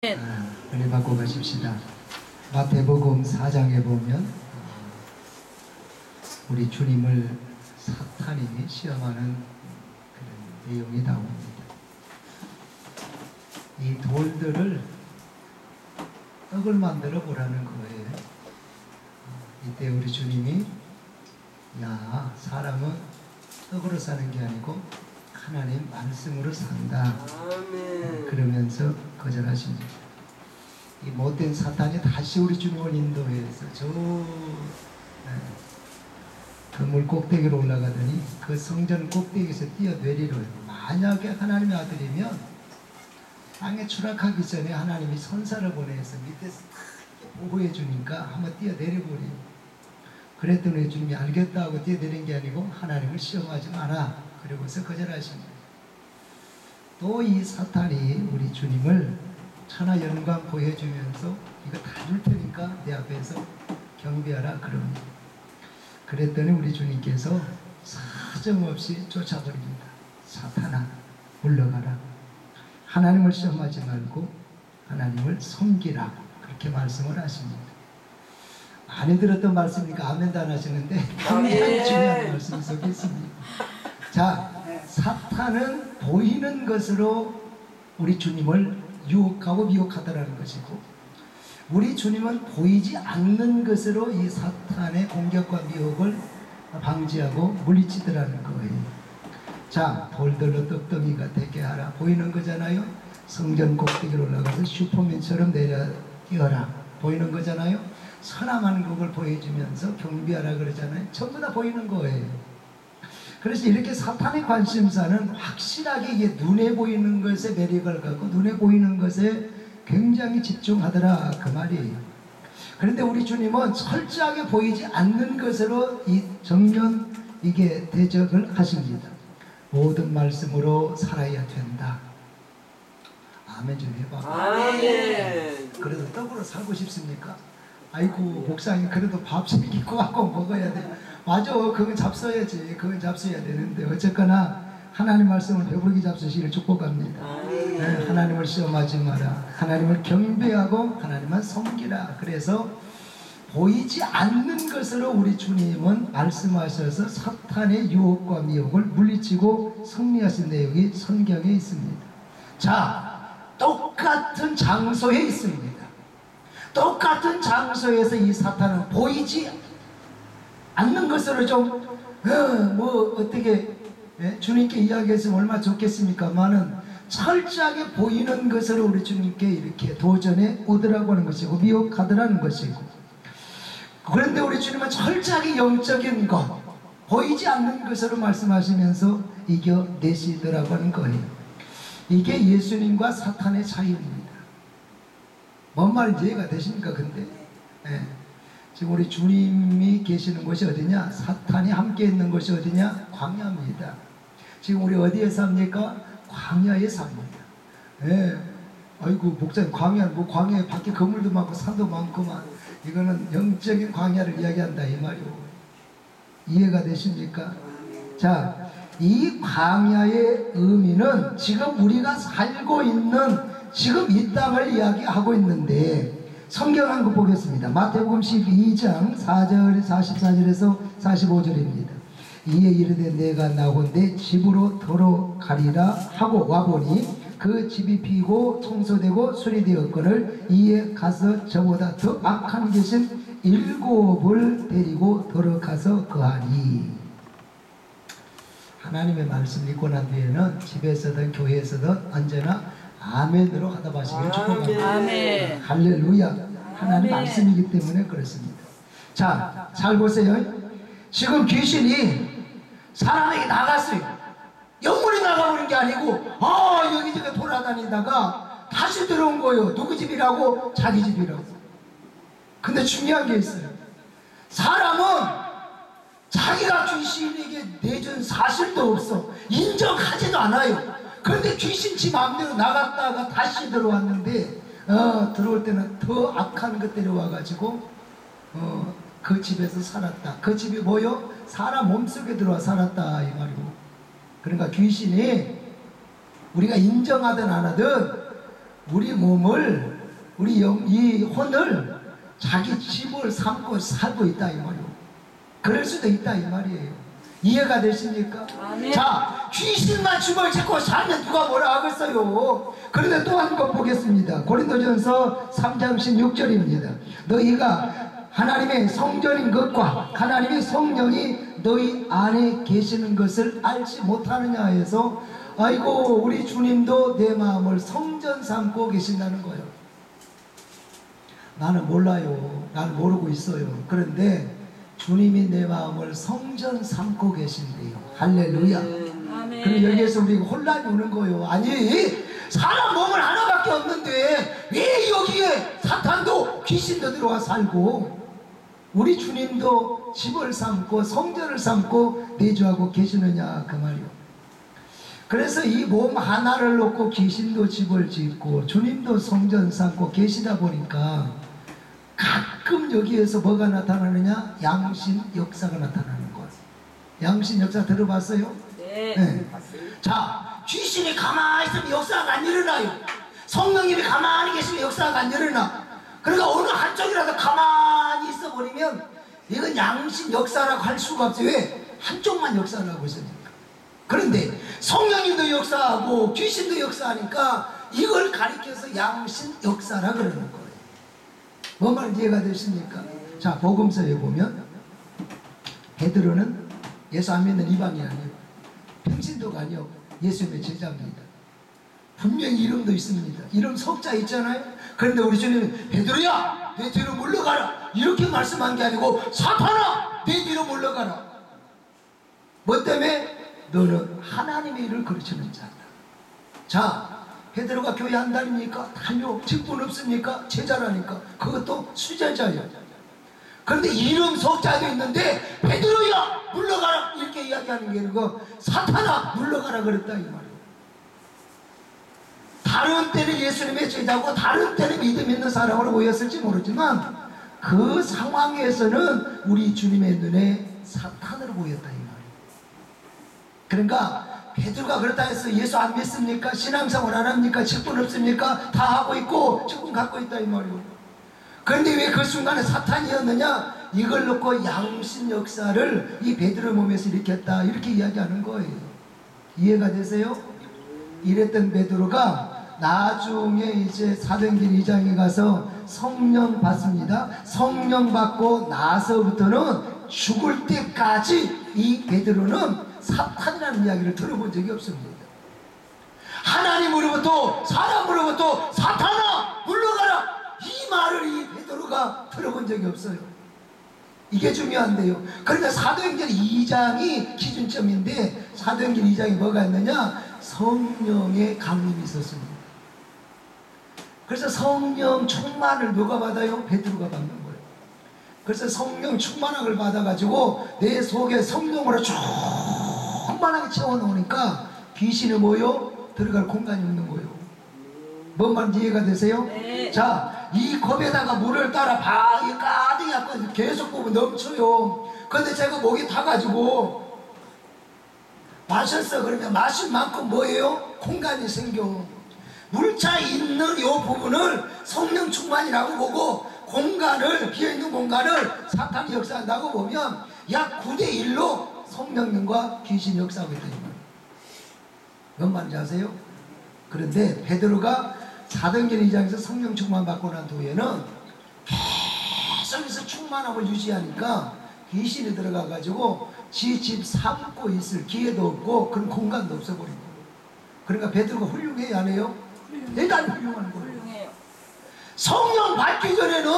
은혜 받고 가십시다. 마태복음 4장에 보면 우리 주님을 사탄이 시험하는 그런 내용이 나옵니다. 이 돌들을 떡을 만들어 보라는 거예요. 이때 우리 주님이 야, 사람은 떡으로 사는 게 아니고 하나님 말씀으로 산다. 아멘. 그러면서 거절하십니다. 이 못된 사탄이 다시 우리 주님을 인도해서 저 건물 꼭대기로 올라가더니 그 성전 꼭대기에서 뛰어내리려. 만약에 하나님의 아들이면 땅에 추락하기 전에 하나님이 선사를 보내서 밑에서 보호해 주니까 한번 뛰어내려버려요. 그랬더니 주님이 알겠다 하고 뛰어내린 게 아니고 하나님을 시험하지 마라. 그러고서 거절하십니다. 또 이 사탄이 우리 주님을 천하 영광 보여주면서 이거 다 줄 테니까 내 앞에서 경배하라 그럽니다. 그랬더니 우리 주님께서 사정없이 쫓아버립니다. 사탄아 물러가라. 하나님을 시험하지 말고 하나님을 섬기라. 그렇게 말씀을 하십니다. 많이 들었던 말씀이니까 아멘도 안 하시는데 굉장히 중요한 말씀이 속에 있습니다. 자, 사탄은 보이는 것으로 우리 주님을 유혹하고 미혹하더라는 것이고, 우리 주님은 보이지 않는 것으로 이 사탄의 공격과 미혹을 방지하고 물리치더라는 거예요. 자, 돌들로 떡덩이가 되게 하라. 보이는 거잖아요. 성전 꼭대기로 올라가서 슈퍼맨처럼 내려 뛰어라. 보이는 거잖아요. 선함한 곡을 보여주면서 경비하라 그러잖아요. 전부 다 보이는 거예요. 그래서 이렇게 사탄의 관심사는 확실하게 이게 눈에 보이는 것에 매력을 갖고 눈에 보이는 것에 굉장히 집중하더라 그 말이에요. 그런데 우리 주님은 철저하게 보이지 않는 것으로 이 정면 이게 대적을 하십니다. 모든 말씀으로 살아야 된다. 아멘 좀 해봐. 아멘. 그래도 떡으로 살고 싶습니까? 아이고 목사님 그래도 밥 챙기고 갖고 먹어야 돼. 맞아, 그건 잡숴야지. 그건 잡숴야 되는데 어쨌거나 하나님 말씀을 배부르게 잡수시기를 축복합니다. 네, 하나님을 시험하지 마라. 하나님을 경배하고 하나님만 섬기라. 그래서 보이지 않는 것으로 우리 주님은 말씀하셔서 사탄의 유혹과 미혹을 물리치고 승리하신 내용이 성경에 있습니다. 자, 똑같은 장소에 있습니다. 똑같은 장소에서 이 사탄은 보이지 않는 것으로 좀 어떻게 주님께 이야기했으면 얼마나 좋겠습니까만은 철저하게 보이는 것으로 우리 주님께 이렇게 도전해 오더라고 하는 것이고 미혹하더라는 것이고, 그런데 우리 주님은 철저하게 영적인 것 보이지 않는 것으로 말씀하시면서 이겨내시더라고 하는 거예요. 이게 예수님과 사탄의 차이입니다. 뭔 말인지 이해가 되십니까? 근데 지금 우리 주님이 계시는 곳이 어디냐? 사탄이 함께 있는 곳이 어디냐? 광야입니다. 지금 우리 어디에 삽니까? 광야에 삽니다. 아이고 목사님 광야는 뭐 광야에 밖에 건물도 많고 산도 많구만. 이거는 영적인 광야를 이야기한다 이 말이오. 이해가 되십니까? 자, 이 광야의 의미는 지금 우리가 살고 있는 지금 이 땅을 이야기하고 있는데, 성경 한 거 보겠습니다. 마태복음 12장 4절 44절에서 45절입니다. 이에 이르되 내가 나온데 집으로 들어가리라 하고 와보니 그 집이 비고 청소되고 수리되었거늘 이에 가서 저보다 더 악한 계신 7을 데리고 들어가서 거하니. 하나님의 말씀 읽고 난 뒤에는 집에서든 교회에서든 언제나 아멘으로 하다 마시길 축복합니다. 아멘. 할렐루야. 하나님 아멘. 말씀이기 때문에 그렇습니다. 자, 잘 보세요. 지금 귀신이 사람에게 나갔어요. 영물이 나가버린 게 아니고 여기저기 돌아다니다가 다시 들어온 거예요. 누구 집이라고? 자기 집이라고. 근데 중요한 게 있어요. 사람은 자기가 귀신에게 내준 사실도 없어. 인정하지도 않아요. 그런데 귀신 지 마음대로 나갔다가 다시 들어왔는데 들어올 때는 더 악한 것들이 와가지고 그 집에서 살았다. 그 집이 뭐요? 사람 몸속에 들어와 살았다 이 말이고. 그러니까 귀신이 우리가 인정하든 안 하든 우리 몸을, 이 혼을 자기 집을 삼고 살고 있다 이 말이에요. 그럴 수도 있다 이 말이에요. 이해가 되십니까? 아멘. 자, 귀신만 집을 짓고 살면 누가 뭐라 하겠어요. 그런데 또 한 것 보겠습니다. 고린도전서 3장 16절입니다. 너희가 하나님의 성전인 것과 하나님의 성령이 너희 안에 계시는 것을 알지 못하느냐 해서, 아이고 우리 주님도 내 마음을 성전 삼고 계신다는 거예요. 나는 몰라요. 나는 모르고 있어요. 그런데 주님이 내 마음을 성전 삼고 계신대요. 할렐루야. 아멘. 그럼 여기에서 우리가 혼란이 오는 거예요. 아니, 사람 몸은 하나밖에 없는데 왜 여기에 사탄도 귀신도 들어와 살고 우리 주님도 집을 삼고 성전을 삼고 내주하고 계시느냐 그 말이요. 그래서 이 몸 하나를 놓고 귀신도 집을 짓고 주님도 성전 삼고 계시다 보니까 가끔 여기에서 뭐가 나타나느냐? 양신 역사가 나타나는 거예요. 양신 역사 들어봤어요? 네. 네. 자, 귀신이 가만히 있으면 역사가 안 일어나요. 성령님이 가만히 계시면 역사가 안 일어나. 그러니까 어느 한쪽이라도 가만히 있어버리면 이건 양신 역사라고 할 수가 없어요. 왜? 한쪽만 역사를 하고 있으니까. 그런데 성령님도 역사하고 귀신도 역사하니까 이걸 가리켜서 양신 역사라 그러는 거예요. 뭔 말인지 이해가 되십니까? 자, 복음서에 보면 베드로는 예수 안 믿는 이방인이 아니에요. 평신도가 아니요 예수님의 제자입니다. 분명히 이름도 있습니다. 이름 석자 있잖아요. 그런데 우리 주님은 베드로야 내 뒤로 물러가라 이렇게 말씀한 게 아니고 사탄아 내 뒤로 물러가라. 뭐 때문에? 너는 하나님의 일을 가르치는 자다. 자, 베드로가 교회 안 다닙니까? 다녀. 직분 없습니까? 제자라니까. 그것도 수제자예요. 그런데 이름 석자도 있는데 베드로야 물러가라 이렇게 이야기하는 게 아니고 사탄아 물러가라 그랬다 이 말이에요. 다른 때는 예수님의 제자고 다른 때는 믿음 있는 사람으로 보였을지 모르지만 그 상황에서는 우리 주님의 눈에 사탄으로 보였다 이 말이에요. 그러니까 베드로가 그렇다 해서 예수 안 믿습니까? 신앙생활 안 합니까? 직분 없습니까? 다 하고 있고 직분 갖고 있다 이 말이에요. 그런데 왜 그 순간에 사탄이었느냐? 이걸 놓고 양신 역사를 이 베드로 몸에서 일으켰다 이렇게 이야기하는 거예요. 이해가 되세요? 이랬던 베드로가 나중에 이제 사도행전 2장에 가서 성령 받습니다. 성령 받고 나서부터는 죽을 때까지 이 베드로는 사탄이라는 이야기를 들어본 적이 없습니다. 하나님으로부터 사람으로부터 사탄아 물러가라 이 말을 이 베드로가 들어본 적이 없어요. 이게 중요한데요. 그러니까 사도행전 2장이 기준점인데 사도행전 2장에 뭐가 있느냐? 성령의 강림이 있었습니다. 그래서 성령 충만을 누가 받아요? 베드로가 받는 거예요. 그래서 성령 충만함을 받아가지고 내 속에 성령으로 충만하게 채워놓으니까 귀신이 뭐요? 들어갈 공간이 없는 거예요. 뭔 말인지 이해가 되세요? 네. 자, 이 컵에다가 물을 따라 바 가득 약간 계속 보면 넘쳐요. 근데 제가 목이 타가지고 마셨어. 그러면 마신 만큼 뭐예요? 공간이 생겨. 물차 있는 요 부분을 성령 충만이라고 보고 공간을, 비어있는 공간을 사탄이 역사한다고 보면 약 9대1로 성령님과 귀신이 역사하고 있다. 뭔 말인지 아세요? 그런데 베드로가 사도행전 2장에서 성령 충만 받고 난 뒤에는 계속해서 충만함을 유지하니까 귀신이 들어가가지고 지 집 삼고 있을 기회도 없고 그런 공간도 없어버린 거예요. 그러니까 베드로가 훌륭해요 안 해요? 대단히 훌륭한 거예요. 훌륭해요. 성령 받기 전에는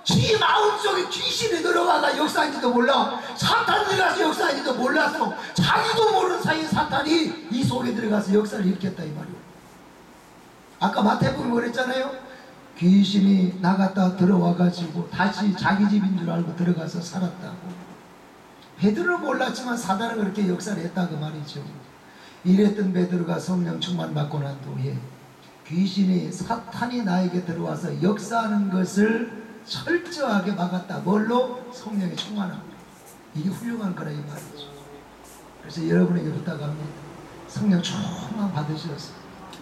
지 마음속에 귀신이 들어가가 역사인지도 몰라. 사탄이 들어가서 역사인지도 몰랐어. 자기도 모르는 사이에 사탄이 이 속에 들어가서 역사를 일으켰다 이 말이에요. 아까 마태복음 그랬잖아요. 귀신이 나갔다 들어와가지고 다시 자기 집인 줄 알고 들어가서 살았다고. 베드로는 몰랐지만 사단은 그렇게 역사를 했다 그 말이죠. 이랬던 베드로가 성령 충만 받고 난 뒤에 귀신이 사탄이 나에게 들어와서 역사하는 것을 철저하게 막았다. 뭘로? 성령의 충만함. 이게 훌륭한 거라 이 말이죠. 그래서 여러분에게 부탁합니다. 성령 충만 받으셔서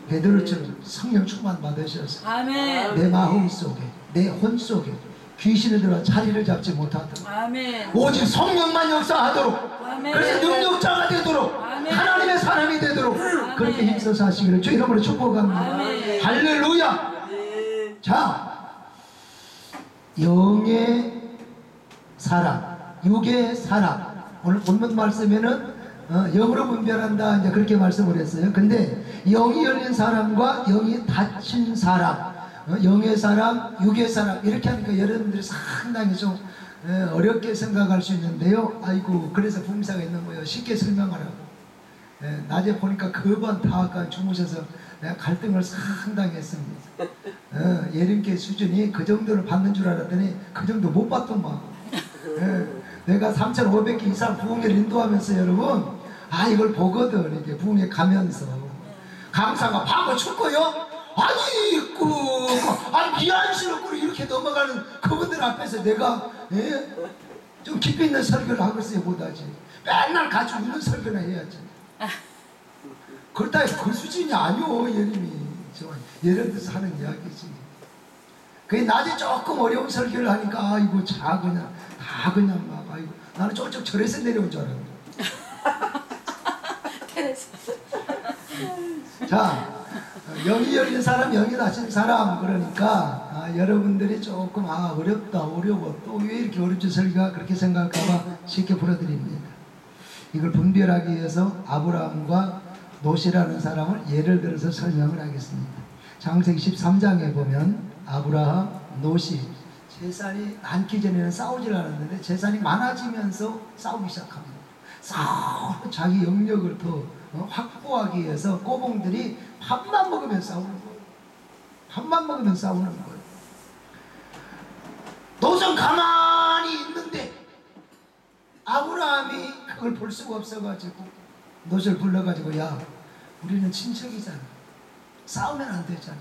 베드로처럼 성령 충만 받으셔서 아멘. 내 마음 속에 내 혼 속에 귀신을 들어 자리를 잡지 못하도록 아멘. 오직 성령만 역사하도록 아멘. 그래서 능력자가 되도록 아멘. 하나님의 사람이 되도록 아멘. 그렇게 힘써서 하시기를 주 이름으로 축복합니다. 아멘. 할렐루야. 자, 영의 사람, 육의 사람. 오늘 본문 말씀에는 영으로 분별한다 이제 그렇게 말씀을 했어요. 근데 영이 열린 사람과 영이 닫힌 사람, 영의 사람, 육의 사람 이렇게 하니까 여러분들이 상당히 좀 어렵게 생각할 수 있는데요. 아이고 그래서 분사가 있는 거예요. 쉽게 설명하라고. 낮에 보니까 그반 다학간 주무셔서 내가 갈등을 상당히 했습니다. 예림께 수준이 그 정도를 받는 줄 알았더니 그 정도 못 받더만. 내가 3,500개 이상 부흥회를 인도하면서 여러분 이걸 보거든. 이렇게 부흥회 가면서 강사가 방을 출 거요? 아니 미안스럽고 이렇게 넘어가는 그분들 앞에서 내가 좀 깊이 있는 설교를 하고 있어야 못하지. 맨날 같이 웃는 설교나 해야지. 그렇다 해서 그 수준이 아니오. 예림이 예를 들어서 하는 이야기지. 그게 낮에 조금 어려운 설교를 하니까 아이고 다 그냥 막 아이고 나는 저쪽 절에서 내려온 줄 알았는데. 자, 영이 열린 사람, 영이 닫힌 사람 그러니까 여러분들이 조금 어렵다, 어려워, 또 왜 이렇게 어렵지 설교가 그렇게 생각할까봐 쉽게 풀어드립니다. 이걸 분별하기 위해서 아브라함과 롯이라는 사람을 예를 들어서 설명을 하겠습니다. 창세기 13장에 보면 아브라함, 롯이 재산이 많기 전에는 싸우질 않았는데 재산이 많아지면서 싸우기 시작합니다. 싸우고 자기 영역을 더 확보하기 위해서 꼬봉들이 밥만 먹으면 싸우는 거예요. 밥만 먹으면 싸우는 거예요. 롯은 가만히 있는데 아브라함이 그걸 볼 수가 없어가지고 롯을 불러가지고 야 우리는 친척이잖아. 싸우면 안 되잖아.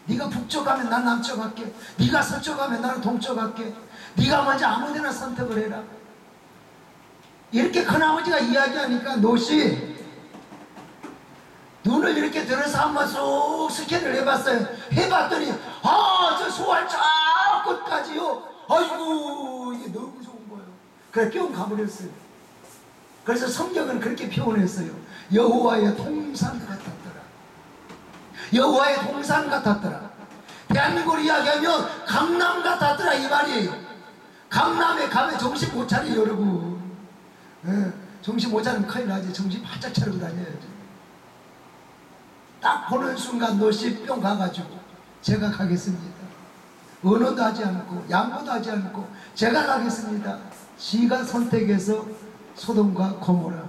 네가 북쪽 가면 난 남쪽 갈게. 네가 서쪽 가면 나는 동쪽 갈게. 네가 먼저 아무데나 선택을 해라. 이렇게 큰아버지가 이야기하니까 롯이 눈을 이렇게 들어서 한번 쏙 스캔을 해봤어요. 해봤더니 저 소알 저 끝까지요. 아이고 이게 너무 좋은 거예요. 그래 뿅 가버렸어요. 그래서 성경은 그렇게 표현했어요. 여호와의 동산 같았더라. 여호와의 동산 같았더라. 대한민국을 이야기하면 강남 같았더라 이 말이에요. 강남에 가면 정신 못 차려 여러분. 정신 못 차리면 큰일 나지. 정신 바짝 차리고 다녀야지. 딱 보는 순간 롯이 뿅 가가지고 제가 가겠습니다. 언어도 하지 않고 양보도 하지 않고 제가 가겠습니다. 지가 선택해서 소돔과 고모라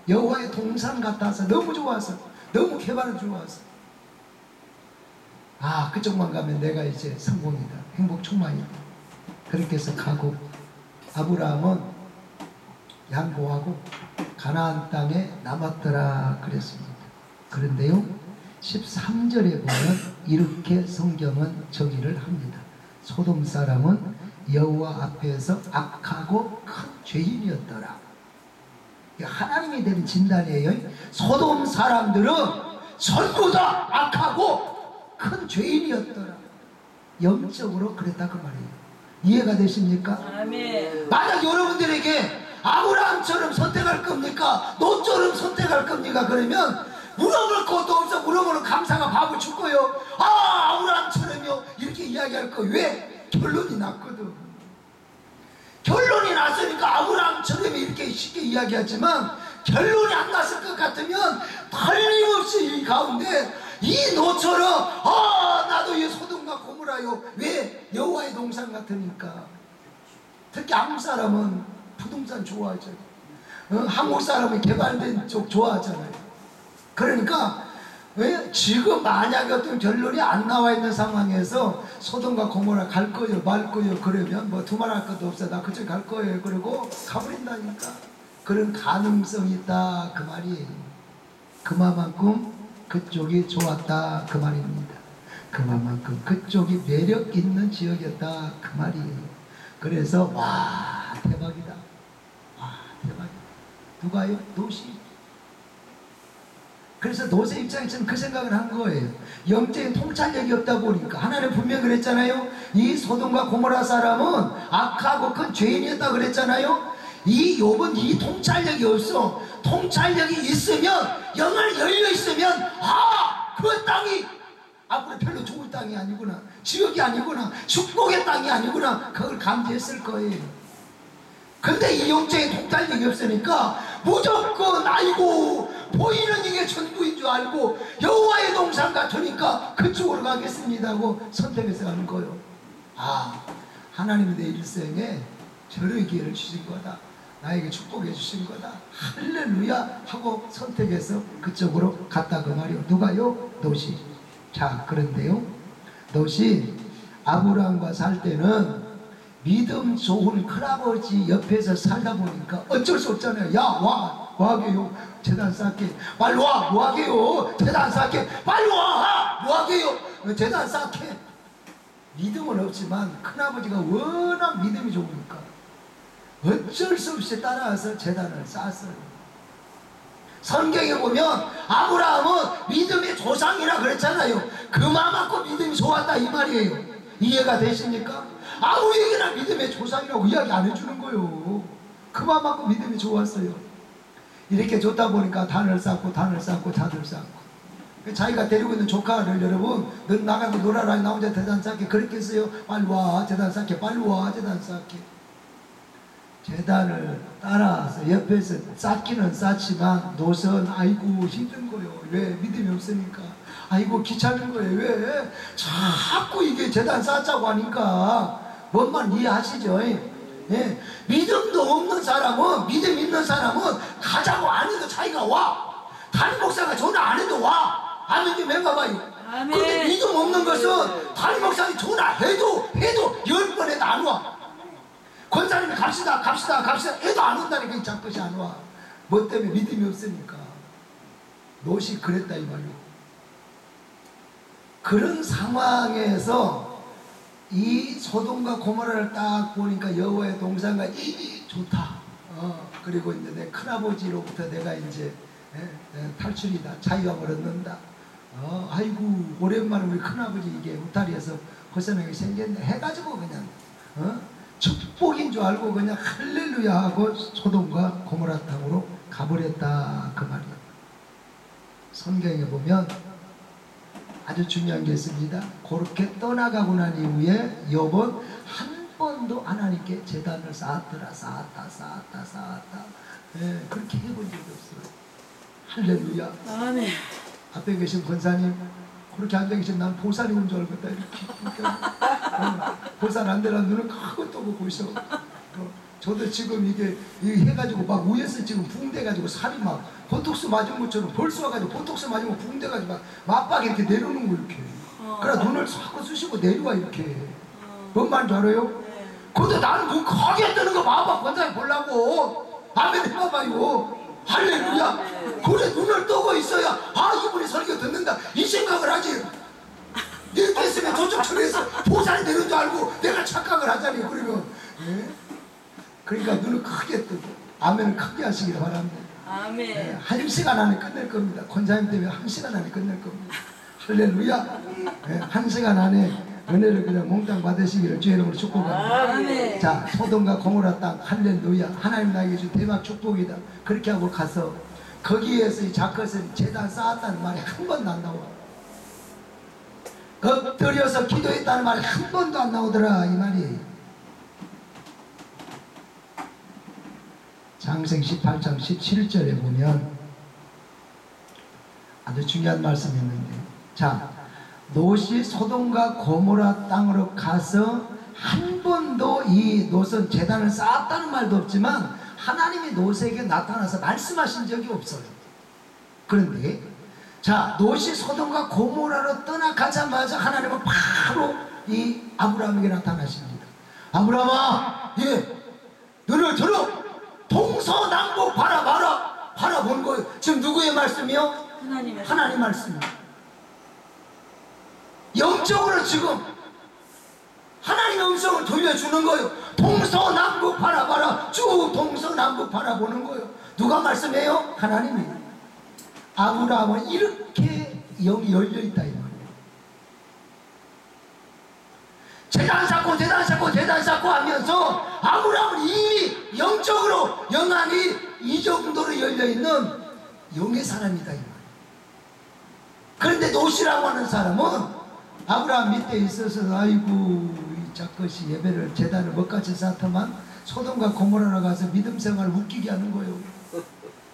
여호와의 동산 같아서 너무 좋아서 너무 개발을 좋아서 그쪽만 가면 내가 이제 성공이다. 행복 충만이다. 그렇게 해서 가고 아브라함은 양보하고 가나안 땅에 남았더라 그랬습니다. 그런데요 13절에 보면 이렇게 성경은 정의를 합니다. 소돔 사람은 여호와 앞에서 악하고 큰 죄인이었더라. 하나님이 내린 진단이에요. 소돔 사람들은 전부 다 악하고 큰 죄인이었더라. 영적으로 그랬다 그 말이에요. 이해가 되십니까? 아멘. 만약 여러분들에게 아브라함처럼 선택할 겁니까? 롯처럼 선택할 겁니까? 그러면 물어볼 것도 없어. 물어보는 감사가 밥을 줄 거예요. 아브라함처럼요 이렇게 이야기할 거예요. 왜? 결론이 났거든. 결론이 났으니까 아브라함처럼 이렇게 쉽게 이야기하지만 결론이 안 났을 것 같으면 틀림없이 이 가운데 이 롯처럼 나도 이 소돔과 고모라요. 왜? 여호와의 동산 같으니까. 특히 한국 사람은 부동산 좋아하죠. 한국 사람은 개발된 쪽 좋아하잖아요. 그러니까 왜? 지금 만약에 어떤 결론이 안 나와 있는 상황에서 소돔과 고모라 갈 거예요 말 거예요 그러면 뭐 두말할 것도 없어. 나 그쪽 갈 거예요 그러고 가버린다니까. 그런 가능성이 있다 그 말이에요. 그만큼 그쪽이 좋았다 그 말입니다. 그만큼 그쪽이 매력 있는 지역이었다 그 말이에요. 그래서 와 대박이다. 와 대박이다. 누가요? 롯이. 그래서 노세 입장에서는 그 생각을 한 거예요. 영적인 통찰력이 없다 보니까 하나님 분명히 그랬잖아요. 이 소돔과 고모라 사람은 악하고 큰 죄인이었다 그랬잖아요. 이 욥은 이 통찰력이 없어. 통찰력이 있으면, 영을 열려 있으면, 그 땅이 앞으로 별로 좋을 땅이 아니구나, 지역이 아니구나, 축복의 땅이 아니구나, 그걸 감지했을 거예요. 근데 이 영적인 통찰력이 없으니까 무조건 아이고 보이는 이게 전부인 줄 알고 여호와의 동산 같으니까 그쪽으로 가겠습니다 하고 선택해서 가는 거예요. 하나님이 내 일생에 저런 기회를 주신 거다, 나에게 축복해 주신 거다, 할렐루야 하고 선택해서 그쪽으로 갔다 그 말이요. 누가요? 롯이. 자, 그런데요, 롯이 아브라함과 살 때는 믿음 좋은 큰아버지 옆에서 살다 보니까 어쩔 수 없잖아요. 야, 와, 뭐하게요? 재단 쌓게. 빨리 와, 뭐하게요? 재단 쌓게. 빨리 와, 뭐하게요? 재단 쌓게. 믿음은 없지만 큰아버지가 워낙 믿음이 좋으니까 어쩔 수 없이 따라와서 재단을 쌓았어요. 성경에 보면 아브라함은 믿음의 조상이라 그랬잖아요. 그만 갖고 믿음이 좋았다 이 말이에요. 이해가 되십니까? 아무에게나 믿음의 조상이라고 이야기 안 해주는 거예요. 그만 갖고 믿음이 좋았어요. 이렇게 좋다 보니까 단을 쌓고 단을 쌓고 단을 쌓고, 자기가 데리고 있는 조카를, 여러분 넌 나가고 놀아라, 나 혼자 재단 쌓게 그랬겠어요? 빨리 와 재단 쌓게, 빨리 와 재단 쌓게. 재단을 따라서 옆에서 쌓기는 쌓지만 롯은 아이고 힘든 거예요. 왜? 믿음이 없으니까. 아이고 귀찮은 거예요. 왜? 자꾸 이게 재단 쌓자고 하니까. 뭔 말 이해하시죠? 예. 믿음도 없는 사람은, 믿음 있는 사람은 가자고 안 해도 자기가 와. 담임 목사가 전화 안 해도 와. 아멘 좀 해봐봐요. 근데 믿음 없는 것은 담임 목사가 전화해도 10번 해도 안 와. 권사님이 갑시다 해도 안 온다니까 이 잡것이 안 와. 뭐 때문에? 믿음이 없으니까. 롯이 그랬다 이 말이에요. 그런 상황에서 이 소돔과 고모라를 딱 보니까 여호와의 동산과 좋다. 그리고 이제 내 큰아버지로부터 내가 이제 탈출이다, 자유함을 얻는다. 아이고 오랜만에 우리 큰아버지 이게 울타리에서 벗어나게 생겼네 해가지고 그냥 축복인 줄 알고 그냥 할렐루야 하고 소돔과 고모라 땅으로 가버렸다 그 말이에요. 성경에 보면 아주 중요한 게 있습니다. 그렇게 떠나가고 난 이후에 욥은 한 번도 하나님께 제단을 쌓았다. 그렇게 해본 적이 없어요. 할렐루야. 아멘. 앞에 계신 권사님 그렇게 앉아 계신 난 보살이 온 줄 알겠다 이렇게. 보살 안 되라 눈을 크고 뜨고 보셔. 저도 지금 이게 해가지고 막 위에서 지금 붕대가지고 살이 막 보톡스 맞은 것처럼 벌써가지고 보톡스 맞으면 붕대가지고 막 맞박에 이렇게 내려오는 거 이렇게. 그래 눈을 자꾸 쑤시고 내려와 이렇게. 뭔 말인지 알아요? 근데 나는 눈 크게 뜨는 거 봐봐. 권장이 보려고. 아멘 해봐봐요. 할렐루야. 그래 눈을 뜨고 있어야 이분이 설교 듣는다 이 생각을 하지. 이렇게 했으면 저쪽 처리해서 보살이 되는 줄 알고 내가 착각을 하잖아요. 그러면 그러니까 눈을 크게 뜨고 아멘을 크게 하시길 바랍니다. 아멘. 1시간 안에 끝낼 겁니다. 권사님 때문에 1시간 안에 끝낼 겁니다. 할렐루야. 1시간 안에 은혜를 그냥 몽땅 받으시기를 주의 이름으로 축복합니다. 아멘. 자, 소돔과 고모라 땅 할렐루야. 하나님 나에게 준 대박 축복이다. 그렇게 하고 가서 거기에서 이 자컷은 제단 쌓았다는 말이 한 번도 안 나와. 엎드려서 기도했다는 말이 한 번도 안 나오더라 이 말이에요. 장세기 18장 17절에 보면 아주 중요한 말씀이 있는데, 자, 롯이 소돔과 고모라 땅으로 가서 한 번도 이 롯은 제단을 쌓았다는 말도 없지만 하나님이 롯에게 나타나서 말씀하신 적이 없어요. 그런데 자, 롯이 소돔과 고모라로 떠나가자마자 하나님은 바로 이 아브라함에게 나타나십니다. 아브라함아, 너를 들어. 동서남북 바라봐라. 바라본 거예요. 지금 누구의 말씀이요? 하나님 말씀이요. 영적으로 지금 하나님의 음성을 들려주는 거예요. 동서남북 바라봐라. 쭉 동서남북 바라보는 거예요. 누가 말씀해요? 하나님이. 아브라함은 이렇게 영이 열려있다 이 말이에요. 재단 쌓고 하면서 아브라함은 이미 영적으로 영안이 이 정도로 열려있는 영의 사람이다 이 말이에요. 그런데 롯이라고 하는 사람은 아브라함 밑에 있어서 아이고 이 작것이 예배를 제단을 먹같이 쌓더만 소돔과 고모라나 가서 믿음 생활을 웃기게 하는 거예요.